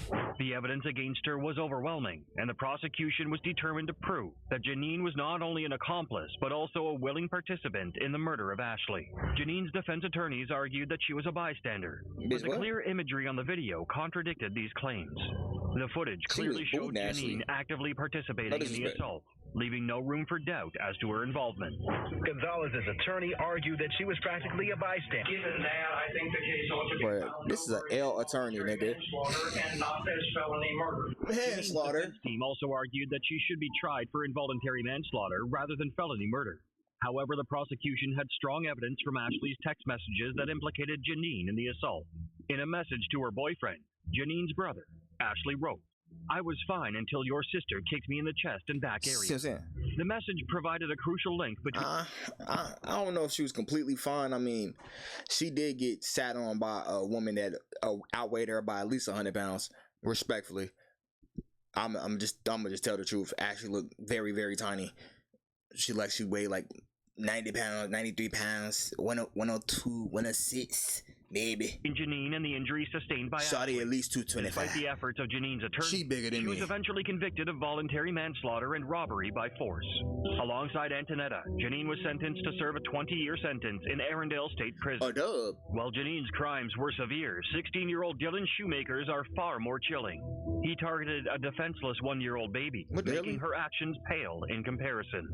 [SPEAKER 2] The evidence against her was overwhelming, and the prosecution was determined to prove that Janine was not only an accomplice, but also a willing participant in the murder of Ashley. Janine's defense attorneys argued that she was a bystander, but the clear imagery on the video contradicted these claims. The footage clearly showed Janine actively participating in the assault, leaving no room for doubt as to her involvement.
[SPEAKER 15] Gonzalez's attorney argued that she was practically a bystander.
[SPEAKER 16] Given that, I think the case ought to be
[SPEAKER 3] But this is an L attorney, nigga.
[SPEAKER 16] manslaughter and not as felony murder.
[SPEAKER 3] Manslaughter.
[SPEAKER 2] The defense team also argued that she should be tried for involuntary manslaughter rather than felony murder. However, the prosecution had strong evidence from Ashley's text messages that implicated Janine in the assault. In a message to her boyfriend, Janine's brother, Ashley wrote, "I was fine until your sister kicked me in the chest and back area." The message provided a crucial link between...
[SPEAKER 3] I don't know if she was completely fine. I mean, she did get sat on by a woman that outweighed her by at least 100 pounds, respectfully. I'm gonna just tell the truth. Ashley looked very, very tiny. She weighed like 90 pounds, 93 pounds, 102, 106, maybe.
[SPEAKER 2] Janine and the injuries sustained by
[SPEAKER 3] Ashley, at least 225.
[SPEAKER 2] Despite the efforts of Janine's attorney,
[SPEAKER 3] she bigger than
[SPEAKER 2] she
[SPEAKER 3] me.
[SPEAKER 2] was eventually convicted of voluntary manslaughter and robbery by force. Alongside Antonetta, Janine was sentenced to serve a 20-year sentence in Arundel State Prison. While Janine's crimes were severe, 16-year-old Dylan Shoemaker's are far more chilling. He targeted a defenseless 1-year-old baby, making her actions pale in comparison.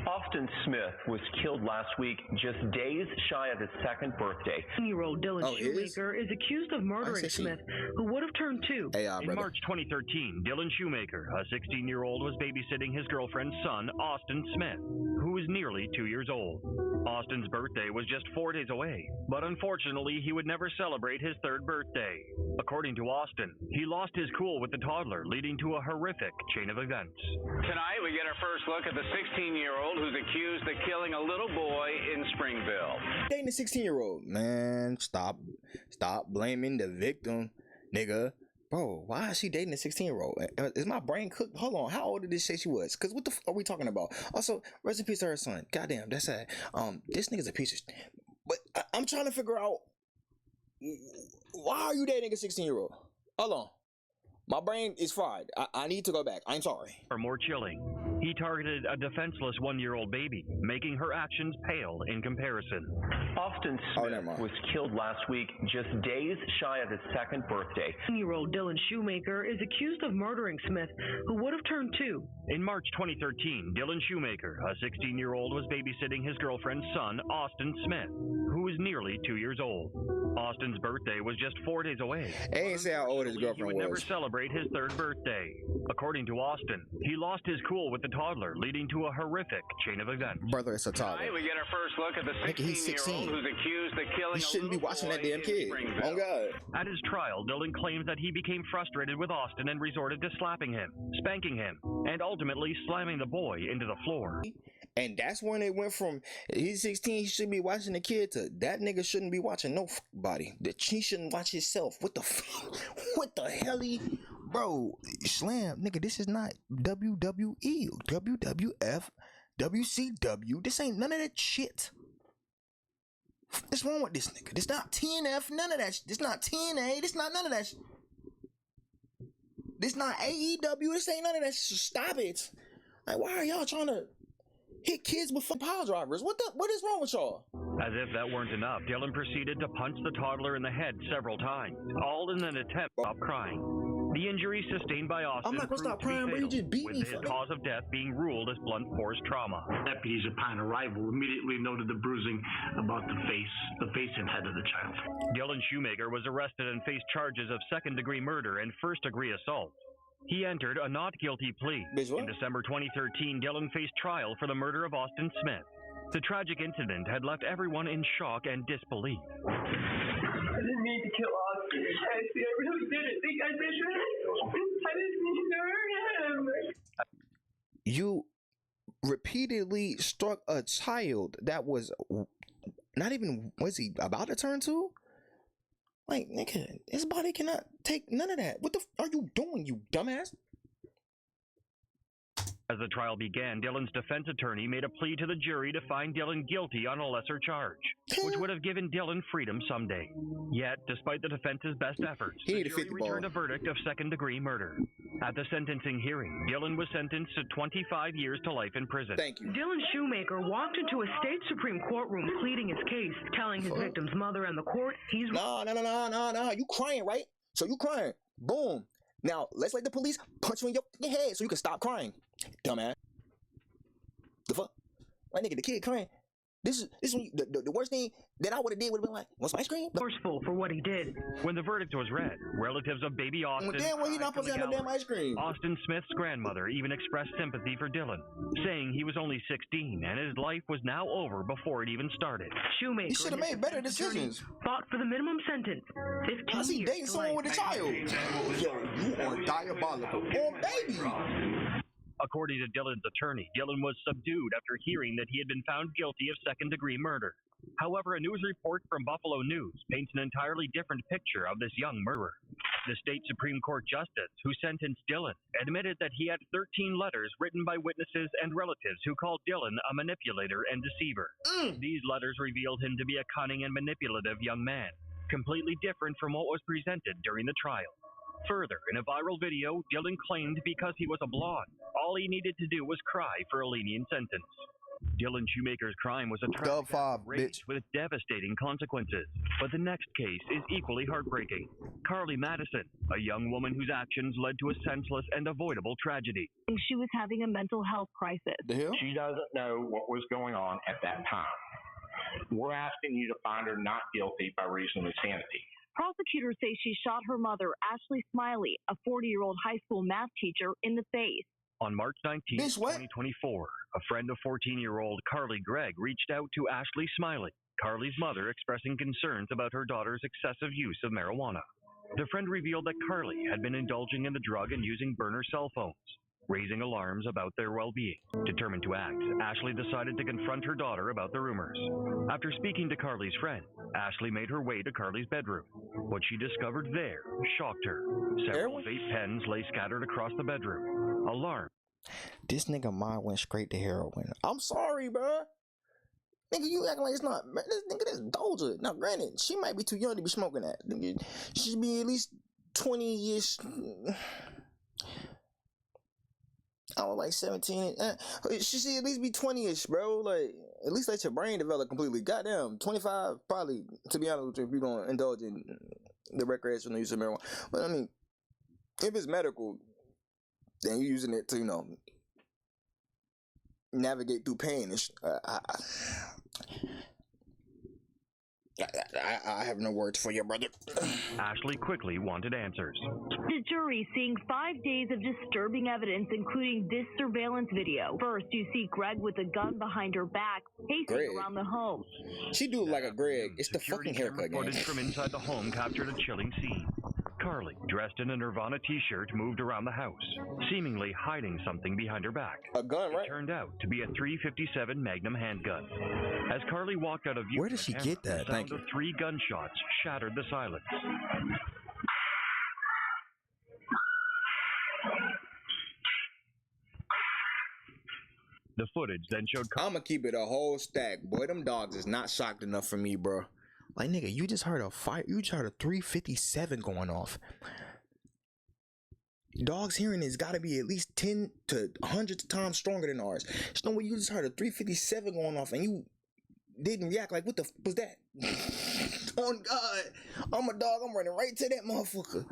[SPEAKER 17] Austin Smith was killed last week, just days shy of his 2nd birthday.
[SPEAKER 7] 10-year-old Dylan Shoemaker is accused of murdering Smith, who would have turned 2.
[SPEAKER 2] In March 2013, Dylan Shoemaker, a 16-year-old, was babysitting his girlfriend's son, Austin Smith, who was nearly 2 years old. Austin's birthday was just 4 days away, but unfortunately, he would never celebrate his 3rd birthday. According to Austin, he lost his cool with the toddler, leading to a horrific chain of events.
[SPEAKER 18] Tonight, we get our first look at the 16-year-old who's accused of killing a little boy in Springville.
[SPEAKER 3] Dating a 16-year-old. Man, stop blaming the victim, nigga. Bro, why is she dating a 16-year-old? Is my brain cooked? Hold on, how old did this say she was? Because what the f are we talking about? Also, rest in peace to her son. Goddamn, that's sad. This nigga's a piece of... But I'm trying to figure out, why are you dating a 16-year-old? Hold on. My brain is fried. I need to go back. I'm sorry.
[SPEAKER 2] Or more chilling, he targeted a defenseless 1-year-old baby, making her actions pale in comparison.
[SPEAKER 17] Austin Smith was killed last week, just days shy of his 2nd birthday.
[SPEAKER 7] 10-year-old Dylan Shoemaker is accused of murdering Smith, who would have turned 2.
[SPEAKER 2] In March 2013, Dylan Shoemaker, a 16-year-old, was babysitting his girlfriend's son, Austin Smith, who was nearly 2 years old. Austin's birthday was just 4 days away.
[SPEAKER 3] I ain't say how old his girlfriend
[SPEAKER 2] was. He would never celebrate his 3rd birthday. According to Austin, he lost his cool with the toddler, leading to a horrific chain of events.
[SPEAKER 3] Brother, it's a toddler.
[SPEAKER 18] Tonight, we get our first look at the 16-year-old who's accused of killing
[SPEAKER 3] he shouldn't be watching that damn kid. Oh, God.
[SPEAKER 2] At his trial, Dylan claims that he became frustrated with Austin and resorted to slapping him, spanking him, and ultimately slamming the boy into the floor.
[SPEAKER 3] And that's when it went from he's 16, he should be watching the kid, to that nigga shouldn't be watching nobody. He shouldn't watch himself. What the hell bro, Slam, nigga, this is not WWE, WWF, WCW. This ain't none of that shit. What's wrong with this nigga? This not TNF, none of that. This not TNA, this not none of that. This not AEW, this ain't none of that. Stop it. Like, why are y'all trying to hit kids with pile drivers? What is wrong with y'all?
[SPEAKER 2] As if that weren't enough, Dylan proceeded to punch the toddler in the head several times, all in an attempt to stop crying. The injuries sustained by Austin
[SPEAKER 3] I'm not gonna stop crying,
[SPEAKER 2] fatal,
[SPEAKER 3] but he just beat
[SPEAKER 2] with
[SPEAKER 3] me
[SPEAKER 2] his cause of death being ruled as blunt force trauma.
[SPEAKER 19] Deputies upon arrival immediately noted the bruising about the face and head of the child.
[SPEAKER 2] Dylan Shoemaker was arrested and faced charges of 2nd-degree murder and 1st-degree assault. He entered a not guilty plea. In December 2013, Dylan faced trial for the murder of Austin Smith. The tragic incident had left everyone in shock and disbelief.
[SPEAKER 6] I didn't mean to kill Austin. I really didn't think I did it. I didn't mean to hurt him.
[SPEAKER 3] You repeatedly struck a child that was not even, was he about to turn 2? Like, nigga, his body cannot take none of that. What the are you doing, you dumbass?
[SPEAKER 2] As the trial began, Dylan's defense attorney made a plea to the jury to find Dylan guilty on a lesser charge, which would have given Dylan freedom someday. Yet, despite the defense's best efforts, the jury returned a verdict of second-degree murder. At the sentencing hearing, Dylan was sentenced to 25 years to life in prison.
[SPEAKER 3] Thank you.
[SPEAKER 7] Dylan Shoemaker walked into a state Supreme courtroom pleading his case, telling his victim's mother and the court he's...
[SPEAKER 3] No. You crying, right? So you crying. Boom. Now, let's let the police punch you in your head so you can stop crying. Dumbass. The fuck? My nigga, the kid crying. This is when the worst thing that I would have did would have been like, want some ice cream?
[SPEAKER 7] Forceful for what he did.
[SPEAKER 2] When the verdict was read, relatives of baby Austin
[SPEAKER 3] he not supposed to have no damn ice cream.
[SPEAKER 2] Austin Smith's grandmother even expressed sympathy for Dylan, saying he was only 16 and his life was now over before it even started.
[SPEAKER 3] He should have made better decisions.
[SPEAKER 7] Fought for the minimum sentence. 15
[SPEAKER 3] I see
[SPEAKER 7] years
[SPEAKER 3] dating someone with a child. Yo, you are diabolical. Oh, baby.
[SPEAKER 2] According to Dylan's attorney, Dylan was subdued after hearing that he had been found guilty of second-degree murder. However, a news report from Buffalo News paints an entirely different picture of this young murderer. The state Supreme Court justice who sentenced Dylan admitted that he had 13 letters written by witnesses and relatives who called Dylan a manipulator and deceiver. These letters revealed him to be a cunning and manipulative young man, completely different from what was presented during the trial. Further, in a viral video, Dylan claimed because he was a blonde, all he needed to do was cry for a lenient sentence. Dylan Shoemaker's crime was a tragic race with devastating consequences. But the next case is equally heartbreaking. Carly Madison, a young woman whose actions led to a senseless and avoidable tragedy.
[SPEAKER 5] She was having a mental health crisis.
[SPEAKER 20] She doesn't know what was going on at that time. We're asking you to find her not guilty by reason of insanity.
[SPEAKER 5] Prosecutors say she shot her mother, Ashley Smiley, a 40-year-old high school math teacher, in the face.
[SPEAKER 2] On March 19, 2024, a friend of 14-year-old Carly Gregg reached out to Ashley Smiley, Carly's mother, expressing concerns about her daughter's excessive use of marijuana. The friend revealed that Carly had been indulging in the drug and using burner cell phones, raising alarms about their well-being. Determined to act, Ashley decided to confront her daughter about the rumors. After speaking to Carly's friend, Ashley made her way to Carly's bedroom. What she discovered there shocked her. Several vape pens lay scattered across the bedroom. Alarm.
[SPEAKER 3] This nigga mind went straight to heroin. I'm sorry, bro. Nigga, you acting like it's not. This nigga, that's Doja. Now, granted, she might be too young to be smoking that. Nigga, she should be at least 20 years. I was like 17. She should at least be 20-ish, bro. Like, at least let your brain develop completely. Goddamn, 25, probably, to be honest with you, if you're going to indulge in the recreational use of marijuana. But, I mean, if it's medical, then you're using it to, you know, navigate through pain. I have no words for you, brother.
[SPEAKER 2] Ashley quickly wanted answers.
[SPEAKER 5] The jury seeing 5 days of disturbing evidence, including this surveillance video. First, you see Greg with a gun behind her back, pacing around the home.
[SPEAKER 3] She do look like a Greg. It's the fucking haircut game.
[SPEAKER 2] Footage from inside the home captured a chilling scene. Carly, dressed in a Nirvana t-shirt, moved around the house, seemingly hiding something behind her back.
[SPEAKER 3] A gun, right?
[SPEAKER 2] It turned out to be a .357 Magnum handgun. As Carly walked out of view,
[SPEAKER 3] where did she get that?
[SPEAKER 2] The sound of 3 gunshots shattered the silence. The footage then showed.
[SPEAKER 3] I'ma keep it a whole stack. Boy, them dogs is not shocked enough for me, bro. Like, nigga, you just heard a fire. You just heard a .357 going off. Dogs' hearing has got to be at least 10 to 100 times stronger than ours. There's no way you just heard a .357 going off and you didn't react. Like, what the was that? Oh God, I'm a dog. I'm running right to that motherfucker.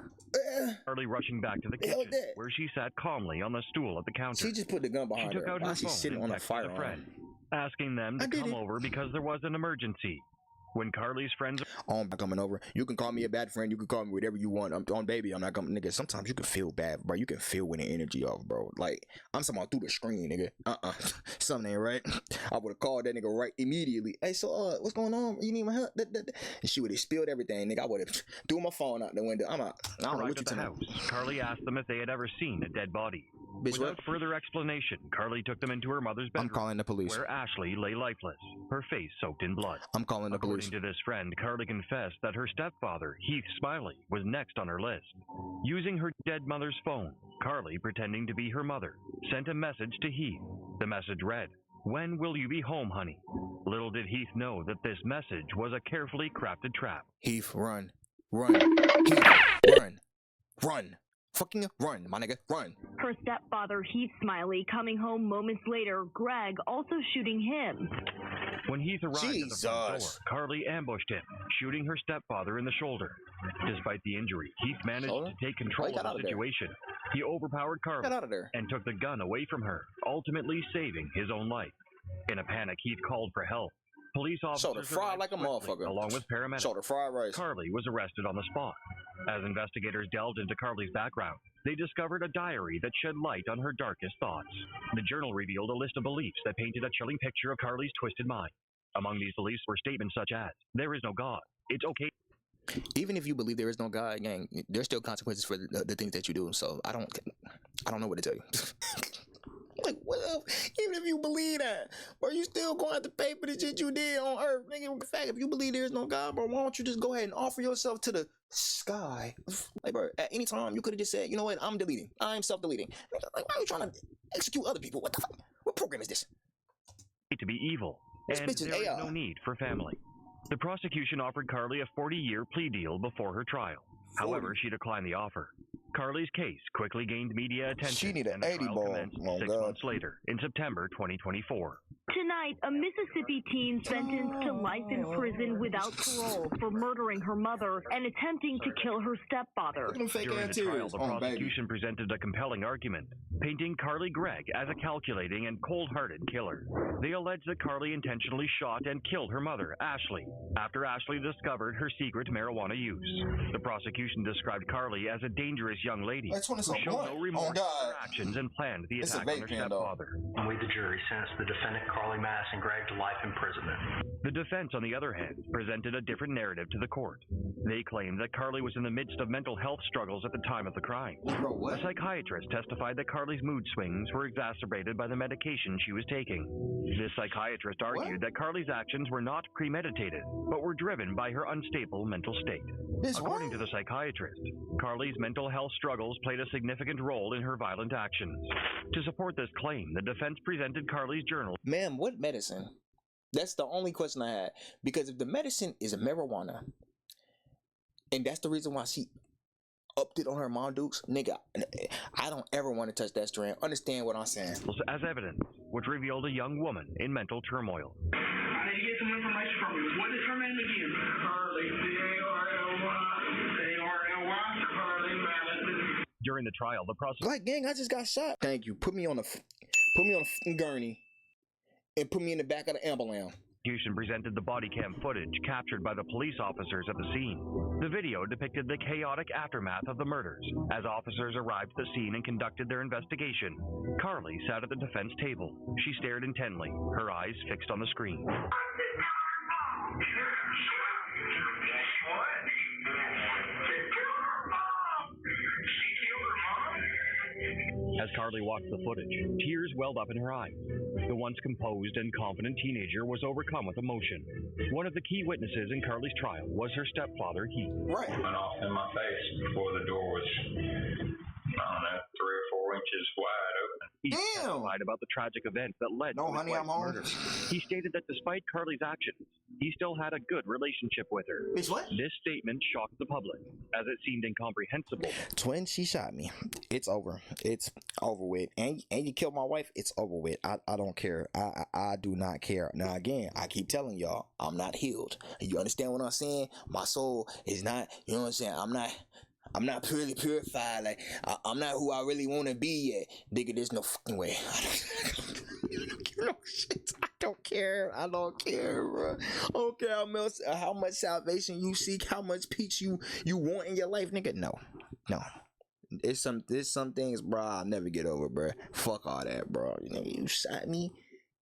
[SPEAKER 2] Carly rushing back to the kitchen, where she sat calmly on the stool at the counter.
[SPEAKER 3] She just put the gun behind
[SPEAKER 2] her. She took out her phone
[SPEAKER 3] sitting on a fire
[SPEAKER 2] friend, asking them to come over because there was an emergency. When Carly's friends
[SPEAKER 3] I'm not coming over. You can call me a bad friend. You can call me whatever you want. I'm on baby. I'm not coming, nigga. Sometimes you can feel bad, bro. You can feel when the energy off, bro. Like, I'm talking about through the screen, nigga. Something ain't right. I would have called that nigga right immediately. Hey, so what's going on? You need my help? And she would have spilled everything, nigga. I would have threw my phone out the window. I don't know what you
[SPEAKER 2] talking about. Carly asked them if they had ever seen a dead body. Without further explanation, Carly took them into her mother's bedroom.
[SPEAKER 3] I'm calling the police.
[SPEAKER 2] Where Ashley lay lifeless, her face soaked in blood.
[SPEAKER 3] I'm calling the police.
[SPEAKER 2] According to this friend, Carly confessed that her stepfather, Heath Smiley, was next on her list. Using her dead mother's phone, Carly, pretending to be her mother, sent a message to Heath. The message read, "When will you be home, honey?" Little did Heath know that this message was a carefully crafted trap.
[SPEAKER 3] Heath, run. Run. Heath, run. Run. Fucking run, my nigga, run.
[SPEAKER 5] Her stepfather, Heath Smiley, coming home moments later, Greg also shooting him.
[SPEAKER 2] When Heath arrived at the front door, Carly ambushed him, shooting her stepfather in the shoulder. Despite the injury, Heath managed to take control of the situation. He overpowered Carly and took the gun away from her, ultimately saving his own life. In a panic, Heath called for help. Police officers
[SPEAKER 3] fried like a motherfucker,
[SPEAKER 2] along with paramedics.
[SPEAKER 3] Shoulder fried rice.
[SPEAKER 2] Carly was arrested on the spot. As investigators delved into Carly's background, they discovered a diary that shed light on her darkest thoughts. The journal revealed a list of beliefs that painted a chilling picture of Carly's twisted mind. Among these beliefs were statements such as, "There is no God. It's okay."
[SPEAKER 3] Even if you believe there is no God, gang, there's still consequences for the things that you do. So I don't know what to tell you. Like, what else? Even if you believe that, or you still going to have to pay for the shit you did on earth. Nigga, in fact, if you believe there is no God, bro, why don't you just go ahead and offer yourself to the sky? Like, bro, at any time, you could have just said, you know what, I'm deleting. I'm self-deleting. Like, why are you trying to execute other people? What the fuck? What program is this?
[SPEAKER 2] To be evil, and there is no need for family. The prosecution offered Carly a 40-year plea deal before her trial. However, she declined the offer. Carly's case quickly gained media attention.
[SPEAKER 3] She need an 80 ball.
[SPEAKER 2] Commenced 6 months later, in September 2024.
[SPEAKER 5] Tonight, a Mississippi teen sentenced to life in prison without parole for murdering her mother and attempting to kill her stepfather.
[SPEAKER 2] During the trial, the prosecution presented a compelling argument, painting Carly Gregg as a calculating and cold-hearted killer. They alleged that Carly intentionally shot and killed her mother, Ashley, after Ashley discovered her secret marijuana use. The prosecution described Carly as a dangerous young lady who showed no remorse for her actions and planned the attack on her stepfather.
[SPEAKER 11] We, the jury, sentenced the defendant Carly Mass and Greg to life imprisonment.
[SPEAKER 2] The defense, on the other hand, presented a different narrative to the court. They claimed that Carly was in the midst of mental health struggles at the time of the crime. A psychiatrist testified that Carly's mood swings were exacerbated by the medication she was taking. This psychiatrist argued that Carly's actions were not premeditated, but were driven by her unstable mental state. According to the psychiatrist, Carly's mental health struggles played a significant role in her violent actions. To support this claim, the defense presented Carly's journal.
[SPEAKER 3] Ma'am, what medicine? That's the only question I had. Because if the medicine is a marijuana, and that's the reason why she upped it on her Mom Dukes, nigga, I don't ever want to touch that strand. Understand what I'm saying?
[SPEAKER 2] As evidence, which revealed a young woman in mental turmoil.
[SPEAKER 6] I need to get some information from you. What is her name again? Carly, C-A-R-L-Y, Carly Madison.
[SPEAKER 2] During the trial, the prosecution...
[SPEAKER 3] Like, gang, I just got shot. Thank you. Put me on a gurney and put me in the back of the ambulance.
[SPEAKER 2] The prosecution presented the body cam footage captured by the police officers at the scene. The video depicted the chaotic aftermath of the murders. As officers arrived at the scene and conducted their investigation, Carly sat at the defense table. She stared intently, her eyes fixed on the screen. As Carly watched the footage, tears welled up in her eyes. The once composed and confident teenager was overcome with emotion. One of the key witnesses in Carly's trial was her stepfather, Heath.
[SPEAKER 20] Right. Went off in my face before the door was, I don't know, 3 or 4 inches wide open.
[SPEAKER 2] He testified about the tragic event that led to his wife's murder. He stated that despite Carly's actions, he still had a good relationship with her. This statement shocked the public, as it seemed incomprehensible.
[SPEAKER 3] Twin, she shot me. It's over. It's over with. And you killed my wife. It's over with. I don't care. I do not care. Now again, I keep telling y'all, I'm not healed. You understand what I'm saying? My soul is not. You know what I'm saying? I'm not purely purified. Like I'm not who I really want to be yet. Nigga, there's no fucking way. I don't care. I don't care, bro. I don't care how much salvation you seek, how much peace you want in your life, nigga. No. There's some things, bro, I'll never get over, bro. Fuck all that, bro. You shot me.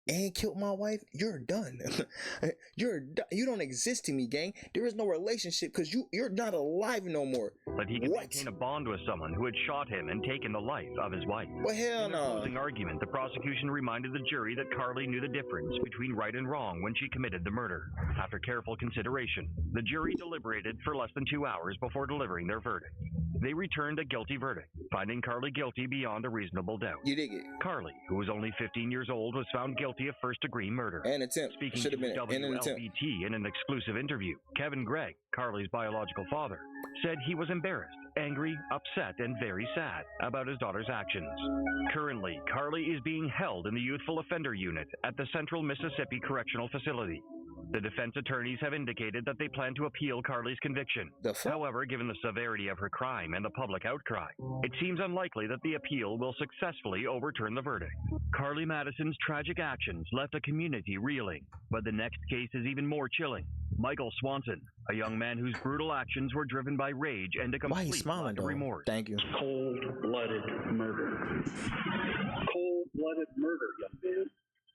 [SPEAKER 3] and killed my wife, you're done. You don't exist to me, gang. There is no relationship because you're not alive no more.
[SPEAKER 2] But he could maintain a bond with someone who had shot him and taken the life of his wife.
[SPEAKER 3] Well, hell
[SPEAKER 2] In their
[SPEAKER 3] no.
[SPEAKER 2] closing argument, the prosecution reminded the jury that Carly knew the difference between right and wrong when she committed the murder. After careful consideration, the jury deliberated for less than 2 hours before delivering their verdict. They returned a guilty verdict, finding Carly guilty beyond a reasonable doubt.
[SPEAKER 3] You dig it?
[SPEAKER 2] Carly, who was only 15 years old, was found guilty of first-degree murder.
[SPEAKER 3] And attempt.
[SPEAKER 2] Speaking
[SPEAKER 3] Should have
[SPEAKER 2] to
[SPEAKER 3] been an attempt.
[SPEAKER 2] WLBT in an exclusive interview, Kevin Gregg, Carly's biological father, said he was embarrassed, angry, upset, and very sad about his daughter's actions. Currently, Carly is being held in the Youthful Offender Unit at the Central Mississippi Correctional Facility. The defense attorneys have indicated that they plan to appeal Carly's conviction. However, given the severity of her crime and the public outcry, it seems unlikely that the appeal will successfully overturn the verdict. Carly Madison's tragic actions left a community reeling, but the next case is even more chilling. Michael Swanson, a young man whose brutal actions were driven by rage and a complete lack of remorse.
[SPEAKER 3] Thank you.
[SPEAKER 19] Cold-blooded murder. Cold-blooded murder, young man.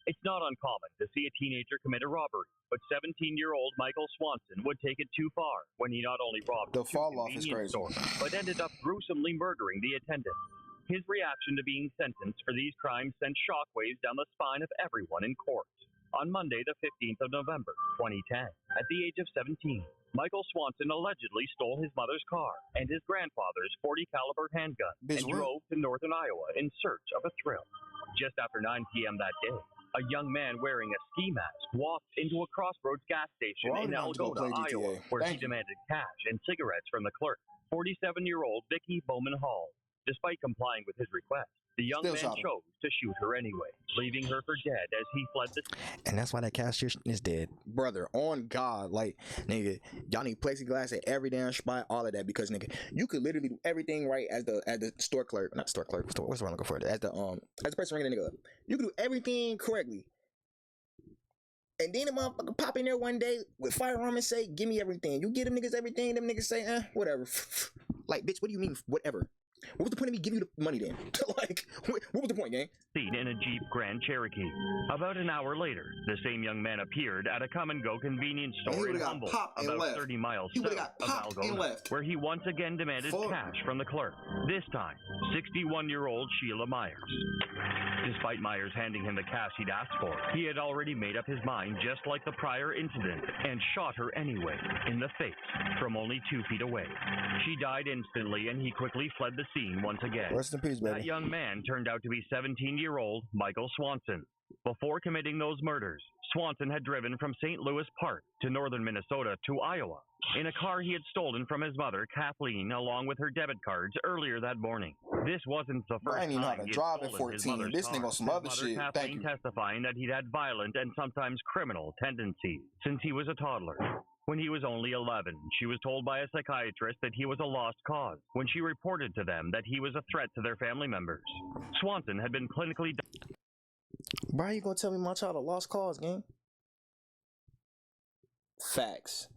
[SPEAKER 2] It's not uncommon to see a teenager commit a robbery, but 17-year-old Michael Swanson would take it too far when he not only robbed
[SPEAKER 3] the
[SPEAKER 2] two convenience stores, but ended up gruesomely murdering the attendant. His reaction to being sentenced for these crimes sent shockwaves down the spine of everyone in court. On Monday, the 15th of November, 2010, at the age of 17, Michael Swanson allegedly stole his mother's car and his grandfather's .40 caliber handgun and drove to northern Iowa in search of a thrill. Just after 9 p.m. that day, a young man wearing a ski mask walked into a Crossroads gas station in Algona, Iowa, where he demanded cash and cigarettes from the clerk, 47-year-old Vicky Bowman Hall. Despite complying with his request, the young man chose to shoot her anyway, leaving her for dead as he fled the scene.
[SPEAKER 3] And that's why that cashier is dead. Brother, on God, like, nigga, y'all need plexiglass at every damn spot, all of that, because, nigga, you could literally do everything right as the store clerk, not store clerk, what's the word I'm looking for? As the person ringing the nigga up. You could do everything correctly. And then the motherfucker pop in there one day with firearm and say, give me everything. You give them niggas everything, them niggas say, whatever. Like, bitch, what do you mean, whatever? What was the point of me giving you the money then? Like, what was the point, gang?
[SPEAKER 2] Seen in a Jeep Grand Cherokee. About an hour later, the same young man appeared at a come-and-go convenience store in Humboldt, about 30 miles south of Algona, where he once again demanded cash from the clerk. This time, 61-year-old Sheila Myers. Despite Myers handing him the cash he'd asked for, he had already made up his mind just like the prior incident and shot her anyway, in the face, from only 2 feet away. She died instantly and he quickly fled the scene once again.
[SPEAKER 3] Rest in peace, baby.
[SPEAKER 2] That young man turned out to be 17-year-old Michael Swanson. Before committing those murders, Swanson had driven from St. Louis Park to northern Minnesota to Iowa in a car he had stolen from his mother, Kathleen, along with her debit cards earlier that morning. This wasn't the first time he had stolen his mother's
[SPEAKER 3] this
[SPEAKER 2] car.
[SPEAKER 3] nigga on some other
[SPEAKER 2] His mother,
[SPEAKER 3] shit.
[SPEAKER 2] Kathleen, testifying that he'd had violent and sometimes criminal tendencies since he was a toddler. When he was only 11, she was told by a psychiatrist that he was a lost cause when she reported to them that he was a threat to their family members. Swanson had been clinically...
[SPEAKER 3] Bro, you gonna tell me my child a lost cause, gang? Facts.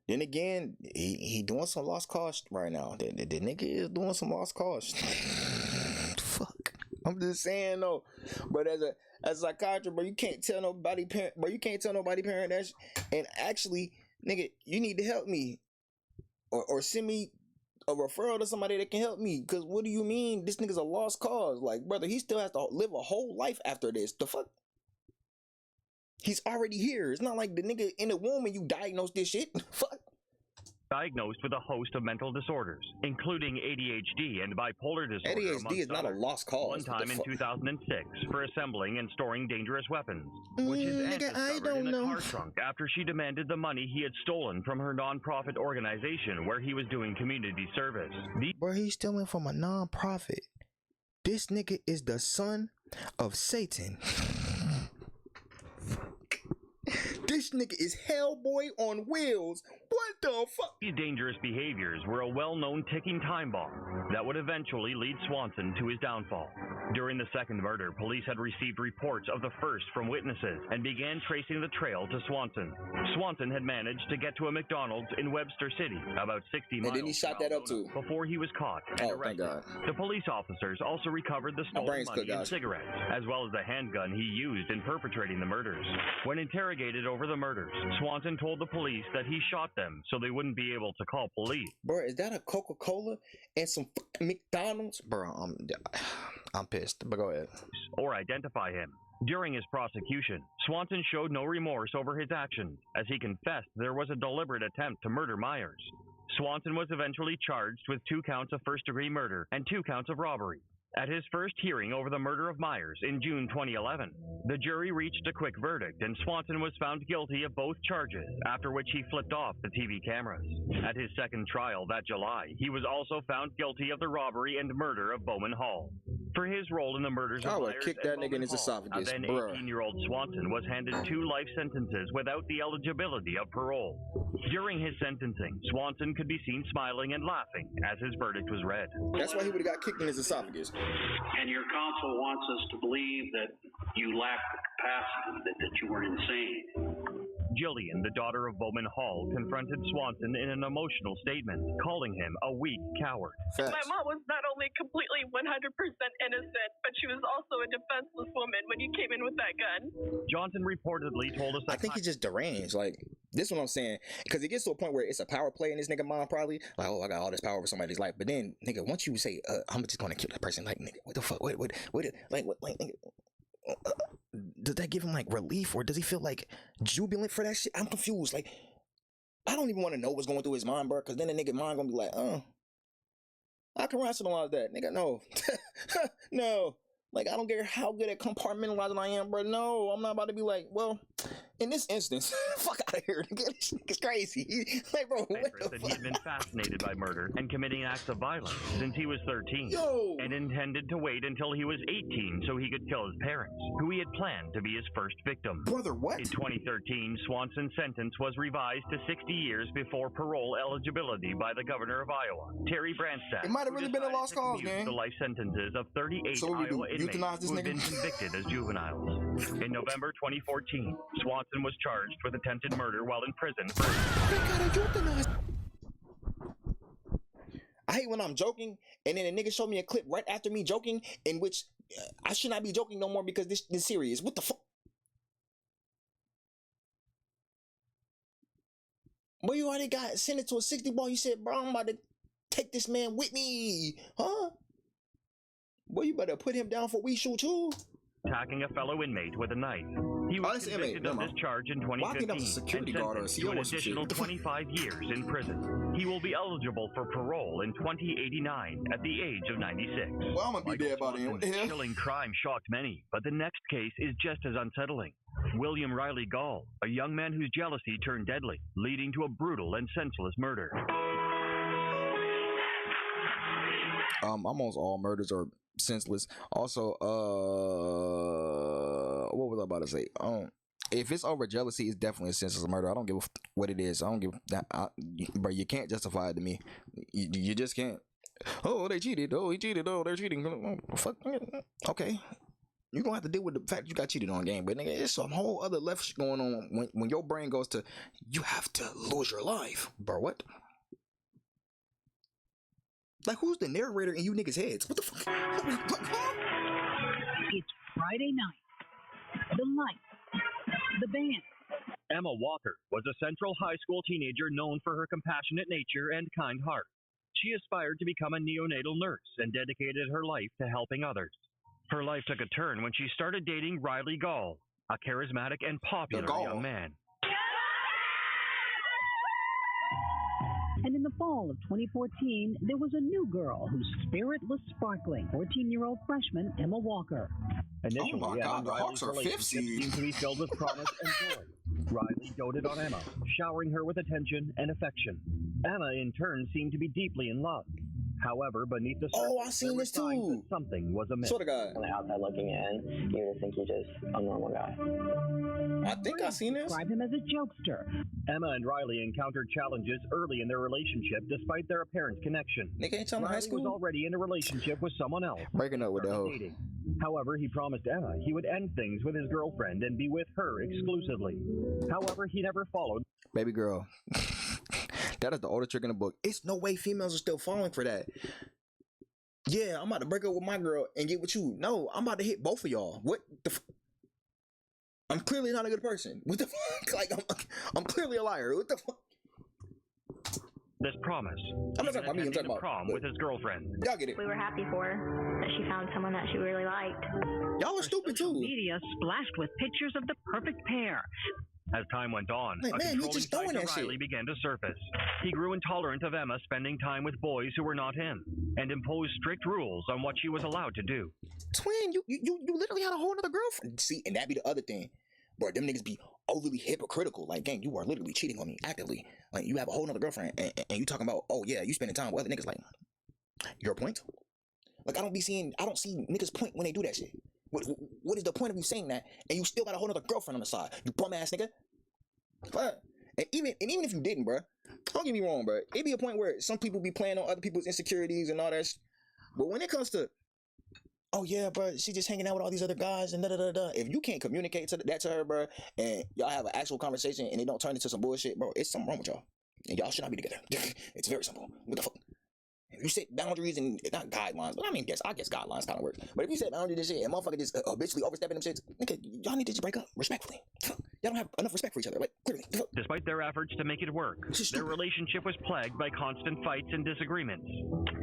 [SPEAKER 3] Then again, he doing some lost cause right now. The nigga is doing some lost cause. Fuck. I'm just saying though. But as a psychiatrist, bro, you can't tell nobody parent, that and actually, nigga, you need to help me. Or send me a referral to somebody that can help me. Cause what do you mean this nigga's a lost cause? Like, brother, he still has to live a whole life after this. The fuck? He's already here. It's not like the nigga in the womb and you diagnose this shit. Fuck.
[SPEAKER 2] Diagnosed with a host of mental disorders, including ADHD and bipolar disorder.
[SPEAKER 3] ADHD is not a lost cause.
[SPEAKER 2] One time in 2006 for assembling and storing dangerous weapons, which his aunt discovered in a car trunk after she demanded the money he had stolen from her non-profit organization where he was doing community service.
[SPEAKER 3] Bro, he's stealing from a non-profit. This nigga is the son of Satan. This nigga is Hellboy on wheels. What the fuck?
[SPEAKER 2] These dangerous behaviors were a well-known ticking time bomb that would eventually lead Swanson to his downfall. During the second murder, police had received reports of the first from witnesses and began tracing the trail to Swanson. Swanson had managed to get to a McDonald's in Webster City, about 60 miles.
[SPEAKER 3] And then he shot that up too.
[SPEAKER 2] Before he was caught and arrested.
[SPEAKER 3] Thank God.
[SPEAKER 2] The police officers also recovered the stolen money and cigarettes, as well as the handgun he used in perpetrating the murders. When interrogated over the murders, Swanson told the police that he shot them so they wouldn't be able to call police.
[SPEAKER 3] Bro, is that a Coca-Cola and some McDonald's? Bro, I'm pissed, but go ahead.
[SPEAKER 2] Or identify him. During his prosecution, Swanson showed no remorse over his actions, as he confessed there was a deliberate attempt to murder Myers. Swanson was eventually charged with 2 counts of first-degree murder and 2 counts of robbery. At his first hearing over the murder of Myers in June 2011, the jury reached a quick verdict and Swanson was found guilty of both charges, after which he flipped off the TV cameras. At his second trial that July, he was also found guilty of the robbery and murder of Bowman Hall. For his role in the murders of Myers
[SPEAKER 3] kick that nigga in his esophagus,
[SPEAKER 2] then 18-year-old Swanson was handed 2 life sentences without the eligibility of parole. During his sentencing, Swanson could be seen smiling and laughing as his verdict was read.
[SPEAKER 3] That's why he would have got kicked in his esophagus.
[SPEAKER 21] And your counsel wants us to believe that you lack the capacity, that you were insane.
[SPEAKER 2] Jillian, the daughter of Bowman Hall, confronted Swanson in an emotional statement, calling him a weak coward.
[SPEAKER 22] My mom was not only completely 100% innocent, but she was also a defenseless woman when you came in with that gun.
[SPEAKER 2] Johnson reportedly told us that
[SPEAKER 3] I think he's just deranged. Like, this is what I'm saying. Because it gets to a point where it's a power play in this nigga mind, probably. Like, oh, I got all this power over somebody's life. But then, nigga, once you say, I'm just gonna kill that person, like, nigga, what the fuck? What, nigga, does that give him like relief, or does he feel like jubilant for that shit? I'm confused. Like, I don't even want to know what's going through his mind, bro, because then the nigga mind gonna be like, I can rationalize that, nigga. No. No. Like, I don't care how good at compartmentalizing I am, bro. No, I'm not about to be like, well, in this instance, fuck out of here, nigga. This nigga's crazy. Like, bro, what the
[SPEAKER 2] that
[SPEAKER 3] fuck?
[SPEAKER 2] he'd been fascinated by murder and committing acts of violence since he was 13.
[SPEAKER 3] Yo!
[SPEAKER 2] And intended to wait until he was 18 so he could kill his parents, who he had planned to be his first victim.
[SPEAKER 3] Brother, what?
[SPEAKER 2] In 2013, Swanson's sentence was revised to 60 years before parole eligibility by the governor of Iowa, Terry Branstad.
[SPEAKER 3] It might have really been a lost cause, man.
[SPEAKER 2] The life sentences of 38
[SPEAKER 3] so
[SPEAKER 2] Iowa inmates who had been convicted as juveniles. In November 2014, Swanson was charged with attempted murder while in prison.
[SPEAKER 3] I hate when I'm joking and then a nigga show me a clip right after me joking in which I should not be joking no more because this is serious. What the fuck? Boy, you already got sentenced to a 60 ball. You said, bro, I'm about to take this man with me. Huh? Boy, you better put him down for we shoot too.
[SPEAKER 2] Attacking a fellow inmate with a knife. He was convicted of this charge in 2015 and sentenced to an additional 25 years in prison. He will be eligible for parole in 2089 at the age of 96.
[SPEAKER 3] Well, I'm gonna be dead by then. What the hell?
[SPEAKER 2] Killing crime shocked many, but the next case is just as unsettling. William Riley Gall, a young man whose jealousy turned deadly, leading to a brutal and senseless murder.
[SPEAKER 3] Almost all murders are senseless. Also, what was I about to say? If it's over jealousy, it's definitely a senseless murder. I don't give a what it is. I don't give that. But you can't justify it to me. You just can't. Oh, they cheated. Oh, he cheated. Oh, they're cheating. Oh, fuck. Okay. You're gonna have to deal with the fact you got cheated on game, but nigga, it's some whole other left shit going on when your brain goes to you have to lose your life, bro. What? Like, who's the narrator in you niggas' heads? What the fuck?
[SPEAKER 23] It's Friday night. The lights. The band.
[SPEAKER 2] Emma Walker was a Central High School teenager known for her compassionate nature and kind heart. She aspired to become a neonatal nurse and dedicated her life to helping others. Her life took a turn when she started dating Riley Gall, a charismatic and popular young man.
[SPEAKER 23] And in the fall of 2014, there was a new girl whose spirit was sparkling, 14-year-old freshman Emma Walker.
[SPEAKER 2] Initially,
[SPEAKER 3] oh my God, the Hawks are fifth seed.
[SPEAKER 2] Seemed to be filled with promise and joy. Riley doted on Emma, showering her with attention and affection. Emma, in turn, seemed to be deeply in love. However, beneath the
[SPEAKER 3] Oh,
[SPEAKER 2] surface,
[SPEAKER 3] I seen
[SPEAKER 2] there were
[SPEAKER 3] this
[SPEAKER 2] signs
[SPEAKER 3] too.
[SPEAKER 2] that something was amiss.
[SPEAKER 3] Swear to God.
[SPEAKER 4] On the outside looking in, you would think he's just a normal guy.
[SPEAKER 3] I think I seen this.
[SPEAKER 23] Describe him as a jokester.
[SPEAKER 2] Emma and Riley encountered challenges early in their relationship despite their apparent connection.
[SPEAKER 3] Nigga ain't telling high
[SPEAKER 2] Riley was
[SPEAKER 3] school.
[SPEAKER 2] already in a relationship with someone else.
[SPEAKER 3] Breaking up with the hoe.
[SPEAKER 2] Dating. However, he promised Emma he would end things with his girlfriend and be with her exclusively. However, he never followed.
[SPEAKER 3] Baby girl. That is the oldest trick in the book. It's no way females are still falling for that. Yeah, I'm about to break up with my girl and get with you. No, I'm about to hit both of y'all. What the I'm clearly not a good person. What the fuck? Like, I'm clearly a liar. What the fuck?
[SPEAKER 2] This promise.
[SPEAKER 3] I'm not talking about me. I'm talking about
[SPEAKER 2] prom with his girlfriend.
[SPEAKER 3] Y'all get it.
[SPEAKER 5] We were happy for her that she found someone that she really liked.
[SPEAKER 3] Y'all are stupid too.
[SPEAKER 23] Media splashed with pictures of the perfect pair.
[SPEAKER 2] As time went on,
[SPEAKER 3] Like,
[SPEAKER 2] a
[SPEAKER 3] man, he
[SPEAKER 2] controlling
[SPEAKER 3] just
[SPEAKER 2] side
[SPEAKER 3] throwing
[SPEAKER 2] to
[SPEAKER 3] that
[SPEAKER 2] Riley
[SPEAKER 3] shit.
[SPEAKER 2] began to surface. He grew intolerant of Emma spending time with boys who were not him, and imposed strict rules on what she was allowed to do.
[SPEAKER 3] Twin, you literally had a whole other girlfriend. See, and that be the other thing. Bro, them niggas be overly hypocritical. Like, gang, you are literally cheating on me actively. Like, you have a whole nother girlfriend, and you talking about, oh yeah, you spending time with other niggas. Like, your point? Like, I don't see niggas point when they do that shit. What is the point of you saying that, and you still got a whole nother girlfriend on the side? You bum ass nigga. But, and even if you didn't, bro, don't get me wrong, bro. It be a point where some people be playing on other people's insecurities and all that. But when it comes to, oh yeah, bro, she just hanging out with all these other guys and da da da da. If you can't communicate that to her, bro, and y'all have an actual conversation and it don't turn into some bullshit, bro, it's something wrong with y'all, and y'all should not be together. It's very simple. What the fuck? If you set boundaries and not guidelines, but I guess guidelines kind of work. But if you set boundaries and shit, and motherfucker just habitually overstepping them shits, nigga, y'all need to just break up respectfully. Y'all don't have enough respect for each other, like clearly.
[SPEAKER 2] Despite their efforts to make it work, their relationship was plagued by constant fights and disagreements.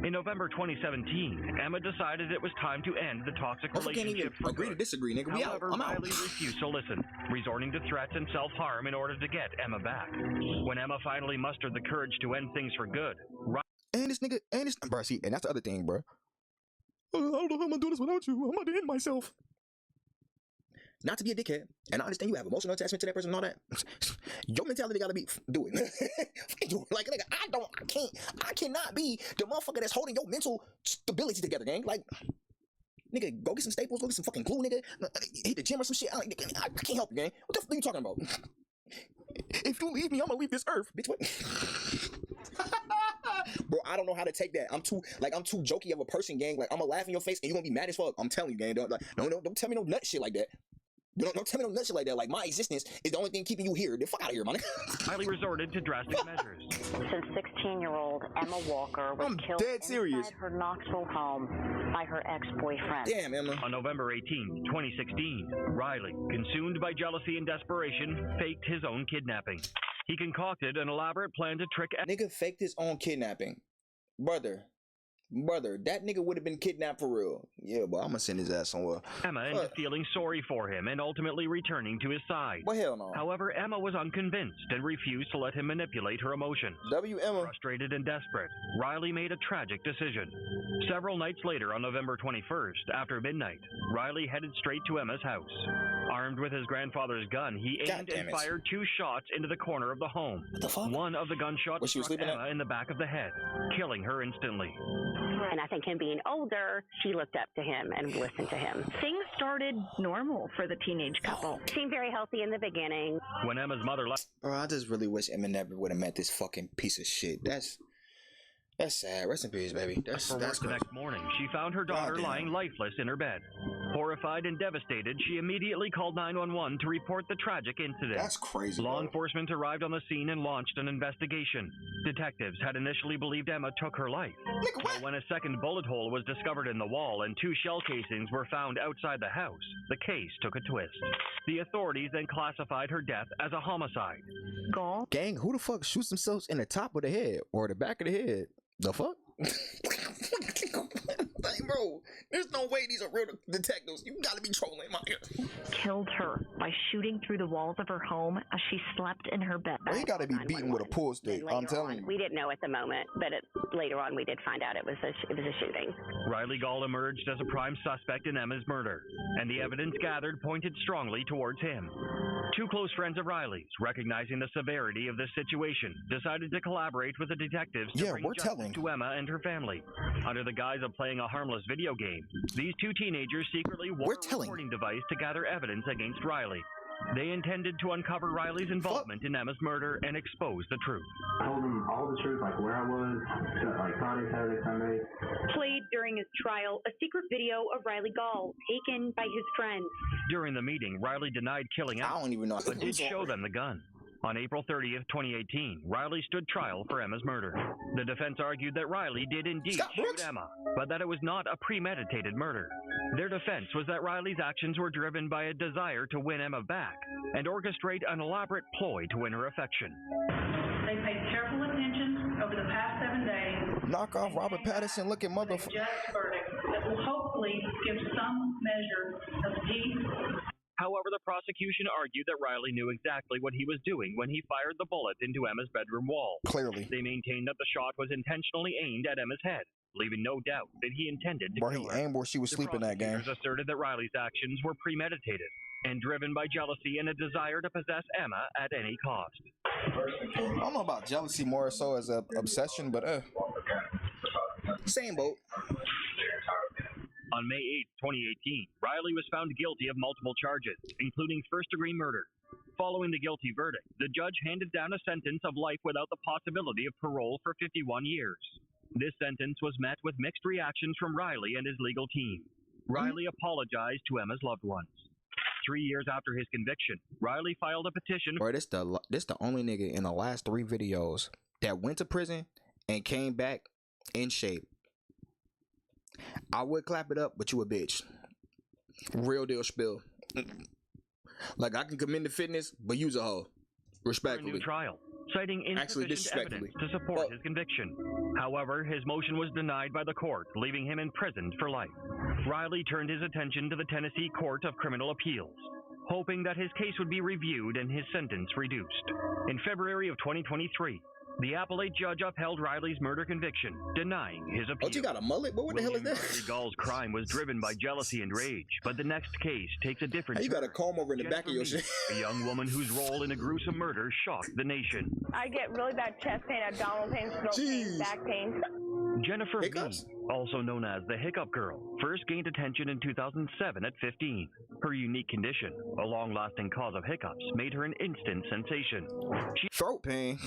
[SPEAKER 2] In November 2017, Emma decided it was time to end the toxic relationship for
[SPEAKER 3] agree to disagree, nigga. We
[SPEAKER 2] However,
[SPEAKER 3] out. I'm out.
[SPEAKER 2] Riley refused to listen, resorting to threats and self-harm in order to get Emma back. When Emma finally mustered the courage to end things for good,
[SPEAKER 3] And this nigga, bro, see, and that's the other thing, bro. I don't know how I'm gonna do this without you. I'm about to end myself. Not to be a dickhead, and I understand you have emotional attachment to that person and all that. Your mentality gotta be, do it. Like, nigga, I cannot be the motherfucker that's holding your mental stability together, gang. Like, nigga, go get some staples, go get some fucking glue, nigga. Hit the gym or some shit. I can't help you, gang. What the fuck are you talking about? If you leave me, I'm gonna leave this earth, bitch. What? Bro, I don't know how to take that. I'm too jokey of a person, gang. Like, I'm gonna laugh in your face and you're gonna be mad as fuck. I'm telling you, gang. Don't tell me no nut shit like that. Don't tell me no nut shit like that. Like, my existence is the only thing keeping you here. Then fuck out of here, man.
[SPEAKER 2] Riley resorted to drastic measures.
[SPEAKER 5] Since 16-year-old Emma Walker was killed inside her Knoxville home by her ex-boyfriend.
[SPEAKER 3] Damn, Emma.
[SPEAKER 2] On November 18, 2016, Riley, consumed by jealousy and desperation, faked his own kidnapping. He concocted an elaborate plan to trick...
[SPEAKER 3] Nigga faked his own kidnapping. Brother, that nigga would have been kidnapped for real. Yeah, but I'm gonna send his ass somewhere.
[SPEAKER 2] Emma ended up feeling sorry for him and ultimately returning to his side.
[SPEAKER 3] Well, hell no.
[SPEAKER 2] However, Emma was unconvinced and refused to let him manipulate her emotions.
[SPEAKER 3] Emma.
[SPEAKER 2] Frustrated and desperate, Riley made a tragic decision. Several nights later, on November 21st, after midnight, Riley headed straight to Emma's house. Armed with his grandfather's gun, he aimed and fired 2 shots into the corner of the home.
[SPEAKER 3] What the fuck?
[SPEAKER 2] One of the gunshots struck Emma in the back of the head, killing her instantly.
[SPEAKER 5] And I think him being older, she looked up to him and listened to him. Things started normal for the teenage couple. Seemed very healthy in the beginning.
[SPEAKER 2] When Emma's mother left...
[SPEAKER 3] Bro, I just really wish Emma never would have met this fucking piece of shit. That's sad. Rest in peace, baby. That's
[SPEAKER 2] the next morning, she found her daughter lying lifeless in her bed. Horrified and devastated, she immediately called 911 to report the tragic incident.
[SPEAKER 3] That's crazy.
[SPEAKER 2] Law enforcement arrived on the scene and launched an investigation. Detectives had initially believed Emma took her life. But when a second bullet hole was discovered in the wall and 2 shell casings were found outside the house, the case took a twist. The authorities then classified her death as a homicide.
[SPEAKER 3] Gang, who the fuck shoots themselves in the top of the head or the back of the head? The fuck? Like, bro, there's no way these are real detectives. You gotta be trolling my ear.
[SPEAKER 5] Killed her by shooting through the walls of her home as she slept in her bed.
[SPEAKER 3] Well, he gotta be beaten with a pool stick. I'm telling you.
[SPEAKER 5] We didn't know at the moment, but later on we did find out it was a shooting.
[SPEAKER 2] Riley Gall emerged as a prime suspect in Emma's murder, and the evidence gathered pointed strongly towards him. Two close friends of Riley's, recognizing the severity of this situation, decided to collaborate with the detectives to bring justice to Emma and her family. Under the guise of playing a harmless video game, these two teenagers secretly wore a recording device to gather evidence against Riley. They intended to uncover Riley's involvement in Emma's murder and expose the truth.
[SPEAKER 6] I told him all the truth, like where I was, like Friday, Saturday, Sunday.
[SPEAKER 8] Played during his trial, a secret video of Riley Gall, taken by his friends.
[SPEAKER 2] During the meeting, Riley denied killing Emma, but did show them the gun. On April 30th, 2018, Riley stood trial for Emma's murder. The defense argued that Riley did indeed shoot Emma, but that it was not a premeditated murder. Their defense was that Riley's actions were driven by a desire to win Emma back and orchestrate an elaborate ploy to win her affection.
[SPEAKER 14] They paid careful attention over the past 7 days.
[SPEAKER 3] Knock off Robert Pattinson looking motherfucker.
[SPEAKER 14] Just verdict that will hopefully give some measure of peace.
[SPEAKER 2] However, the prosecution argued that Riley knew exactly what he was doing when he fired the bullet into Emma's bedroom wall.
[SPEAKER 3] Clearly.
[SPEAKER 2] They maintained that the shot was intentionally aimed at Emma's head, leaving no doubt that he intended to kill her.
[SPEAKER 3] He aimed where she was sleeping that game.
[SPEAKER 2] Prosecutors asserted that Riley's actions were premeditated and driven by jealousy and a desire to possess Emma at any cost.
[SPEAKER 3] I don't know about jealousy more so as an obsession, but same boat.
[SPEAKER 2] On May 8, 2018, Riley was found guilty of multiple charges, including first-degree murder. Following the guilty verdict, the judge handed down a sentence of life without the possibility of parole for 51 years. This sentence was met with mixed reactions from Riley and his legal team. Riley apologized to Emma's loved ones. 3 years after his conviction, Riley filed a petition.
[SPEAKER 3] Bro, this the only nigga in the last 3 videos that went to prison and came back in shape. I would clap it up, but you a bitch. Real deal spill. Like, I can commend the fitness, but you's a hoe. Respectfully.
[SPEAKER 2] For a new trial, citing insufficient evidence to support his conviction. However, his motion was denied by the court, leaving him imprisoned for life. Riley turned his attention to the Tennessee Court of Criminal Appeals, hoping that his case would be reviewed and his sentence reduced. In February of 2023, the appellate judge upheld Riley's murder conviction, denying his appeal.
[SPEAKER 3] Oh, you got a mullet? What the hell is that?
[SPEAKER 2] Riley Gall's crime was driven by jealousy and rage, but the next case takes a different turn.
[SPEAKER 3] You got a comb over in the back of your shit.
[SPEAKER 2] A young woman whose role in a gruesome murder shocked the nation.
[SPEAKER 13] I get really bad chest pain, abdominal pain, throat pain, back pain.
[SPEAKER 2] Jennifer B, also known as the Hiccup Girl, first gained attention in 2007 at 15. Her unique condition, a long-lasting cause of hiccups, made her an instant sensation.
[SPEAKER 3] Throat pain?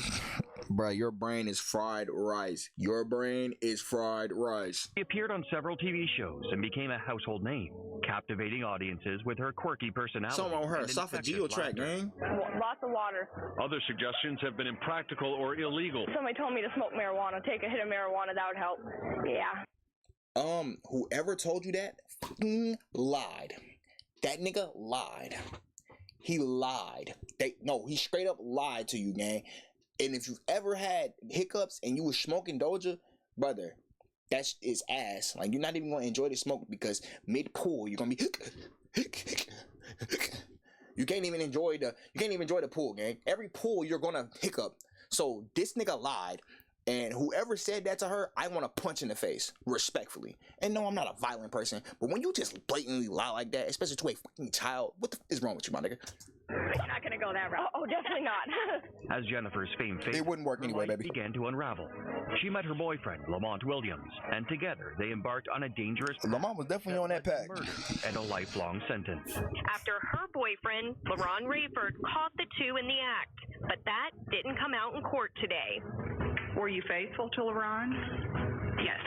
[SPEAKER 3] Bruh, your brain is fried rice. Your brain is fried rice.
[SPEAKER 2] She appeared on several TV shows and became a household name, captivating audiences with her quirky personality.
[SPEAKER 3] Something on her esophageal tract, man.
[SPEAKER 13] Lots of water.
[SPEAKER 18] Other suggestions have been impractical or illegal.
[SPEAKER 13] Somebody told me to smoke marijuana, take a hit of marijuana, that would help. Yeah.
[SPEAKER 3] Whoever told you that fucking lied. That nigga lied. He lied. He straight up lied to you, gang. And if you've ever had hiccups and you were smoking Doja, brother, that is ass. Like, you're not even gonna enjoy the smoke because mid-pool you're gonna be you can't even enjoy the pool, gang. Every pool you're gonna hiccup. So this nigga lied. And whoever said that to her, I want to punch in the face, respectfully. And no, I'm not a violent person, but when you just blatantly lie like that, especially to a fucking child, what the is wrong with you, my nigga?
[SPEAKER 13] You're not gonna go that route. Oh, definitely not.
[SPEAKER 2] As Jennifer's fame faded,
[SPEAKER 3] it wouldn't work anyway, baby.
[SPEAKER 2] Began to unravel. She met her boyfriend, Lamont Williams, and together they embarked on a dangerous.
[SPEAKER 3] Lamont was definitely on that pack.
[SPEAKER 2] And a lifelong sentence.
[SPEAKER 8] After her boyfriend, LaRon Rayford, caught the two in the act, but that didn't come out in court today.
[SPEAKER 12] Were you faithful to LaRon?
[SPEAKER 8] Yes.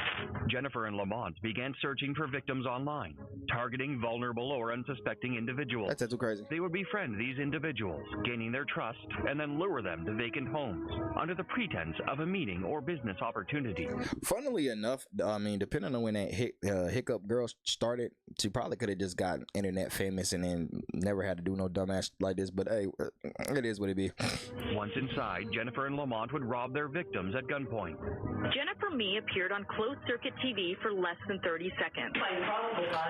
[SPEAKER 2] Jennifer and Lamont began searching for victims online, targeting vulnerable or unsuspecting individuals.
[SPEAKER 3] That's too crazy.
[SPEAKER 2] They would befriend these individuals, gaining their trust, and then lure them to vacant homes under the pretense of a meeting or business opportunity.
[SPEAKER 3] Funnily enough, I mean, depending on when that Hiccup Girl started, she probably could have just gotten internet famous and then never had to do no dumbass like this. But hey, it is what it be.
[SPEAKER 2] Once inside, Jennifer and Lamont would rob their victims at gunpoint.
[SPEAKER 8] Jennifer Me appeared on closed-circuit TV for less than 30 seconds.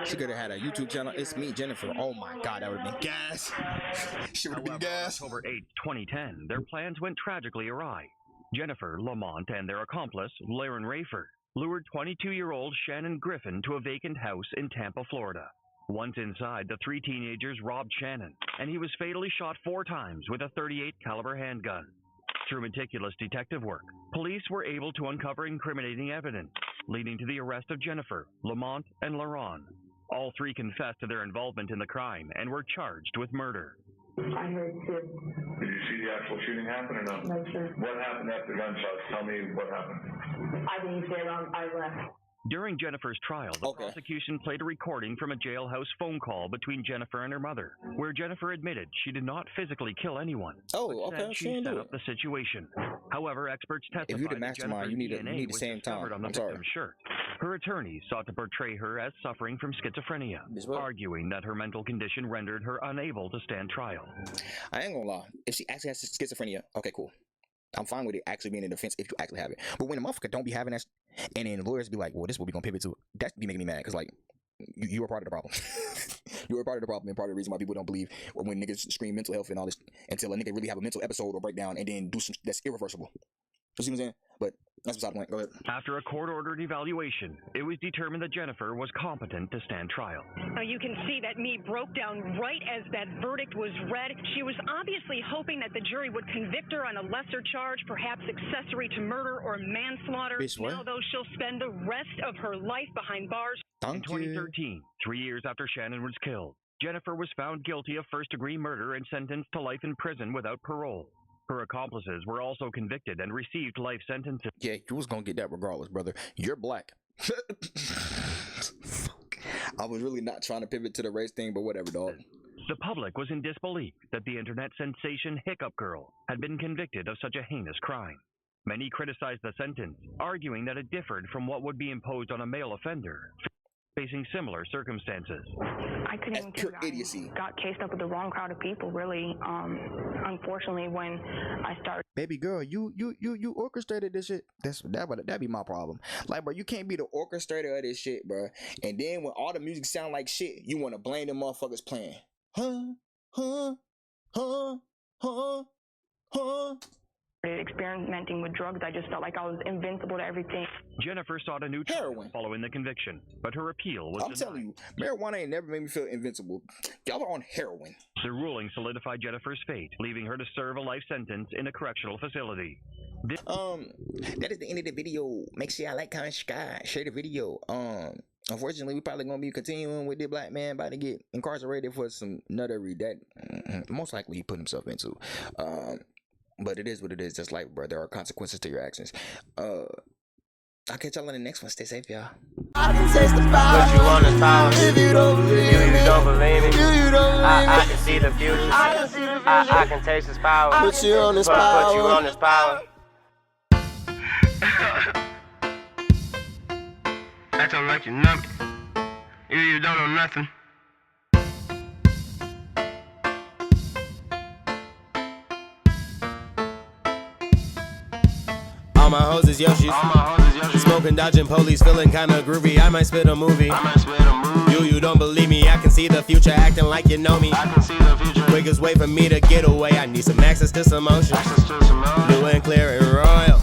[SPEAKER 3] She could have had a YouTube channel. It's me, Jennifer. Oh my God, that would have been gas. She would have been gas.
[SPEAKER 2] On October 8, 2010, their plans went tragically awry. Jennifer, Lamont, and their accomplice, LaRon Rayford, lured 22-year-old Shannon Griffin to a vacant house in Tampa, Florida. Once inside, the 3 teenagers robbed Shannon, and he was fatally shot 4 times with a .38 caliber handgun. Through meticulous detective work, police were able to uncover incriminating evidence, leading to the arrest of Jennifer, Lamont, and LaRon. All 3 confessed to their involvement in the crime and were charged with murder.
[SPEAKER 6] I heard 2.
[SPEAKER 1] Did you see the actual shooting happen or no?
[SPEAKER 6] No, sir.
[SPEAKER 1] What happened after the gunshots? Tell me what happened.
[SPEAKER 6] I didn't say it. I left.
[SPEAKER 2] During Jennifer's trial, the prosecution played a recording from a jailhouse phone call between Jennifer and her mother, where Jennifer admitted she did not physically kill anyone.
[SPEAKER 3] Oh, okay.
[SPEAKER 2] She set up the situation. However, experts testified
[SPEAKER 3] if you're the mastermind, you need the same time.
[SPEAKER 2] On the victim's shirt. Her attorney sought to portray her as suffering from schizophrenia, arguing that her mental condition rendered her unable to stand trial.
[SPEAKER 3] I ain't gonna lie. If she actually has schizophrenia, okay, cool. I'm fine with it actually being in defense if you actually have it. But when a motherfucker don't be having that, and then the lawyers be like, well, this is what we gonna pivot to, that be making me mad. Because, like, you are part of the problem. You are part of the problem and part of the reason why people don't believe when niggas scream mental health and all this until a nigga really have a mental episode or breakdown and then do some that's irreversible. You see what I'm saying? But that's beside the point. Go ahead.
[SPEAKER 2] After a court-ordered evaluation, it was determined that Jennifer was competent to stand trial.
[SPEAKER 9] Now you can see that me broke down right as that verdict was read. She was obviously hoping that the jury would convict her on a lesser charge, perhaps accessory to murder or manslaughter. Now, though, she'll spend the rest of her life behind bars.
[SPEAKER 2] In 2013, 3 years after Shannon was killed, Jennifer was found guilty of first-degree murder and sentenced to life in prison without parole. Her accomplices were also convicted and received life sentences.
[SPEAKER 3] Yeah, you was gonna get that regardless, brother. You're black. I was really not trying to pivot to the race thing, but whatever, dog.
[SPEAKER 2] The public was in disbelief that the internet sensation Hiccup Girl had been convicted of such a heinous crime. Many criticized the sentence, arguing that it differed from what would be imposed on a male offender facing similar circumstances.
[SPEAKER 12] I couldn't even
[SPEAKER 3] pure idiocy.
[SPEAKER 12] Got cased up with the wrong crowd of people, really. Unfortunately, when I started.
[SPEAKER 3] Baby girl, you orchestrated this shit. That'd be my problem. Like, bro, you can't be the orchestrator of this shit, bro. And then when all the music sound like shit, you want to blame them motherfuckers playing.
[SPEAKER 12] Experimenting with drugs, I just felt like I was invincible to everything.
[SPEAKER 2] Jennifer sought a new trial following the conviction, but her appeal was denied.
[SPEAKER 3] Telling you, marijuana ain't never made me feel invincible. Y'all are on heroin.
[SPEAKER 2] The ruling solidified Jennifer's fate, leaving her to serve a life sentence in a correctional facility.
[SPEAKER 3] That is the end of the video. Make sure y'all like, comment, subscribe, share the video. Unfortunately, we probably gonna be continuing with the black man about to get incarcerated for some nuttery that most likely he put himself into. But it is what it is. Just like, bro, there are consequences to your actions. I'll catch y'all on the next one. Stay safe, y'all.
[SPEAKER 10] I can taste the power. Put you on this power. If you don't believe it. You don't believe it. You don't I can see the future. I can see the future. I can taste this power. Put you on this power. Put you on this power.
[SPEAKER 6] Acting like you know me. You don't know nothing.
[SPEAKER 10] All my hoes is Yoshis. Smoking, dodging police, feeling kinda groovy. I might spit a movie. You don't believe me. I can see the future, acting like you know me. I can see the future. Quickest way for me to get away. I need some access to some motion. Blue and clear and royal.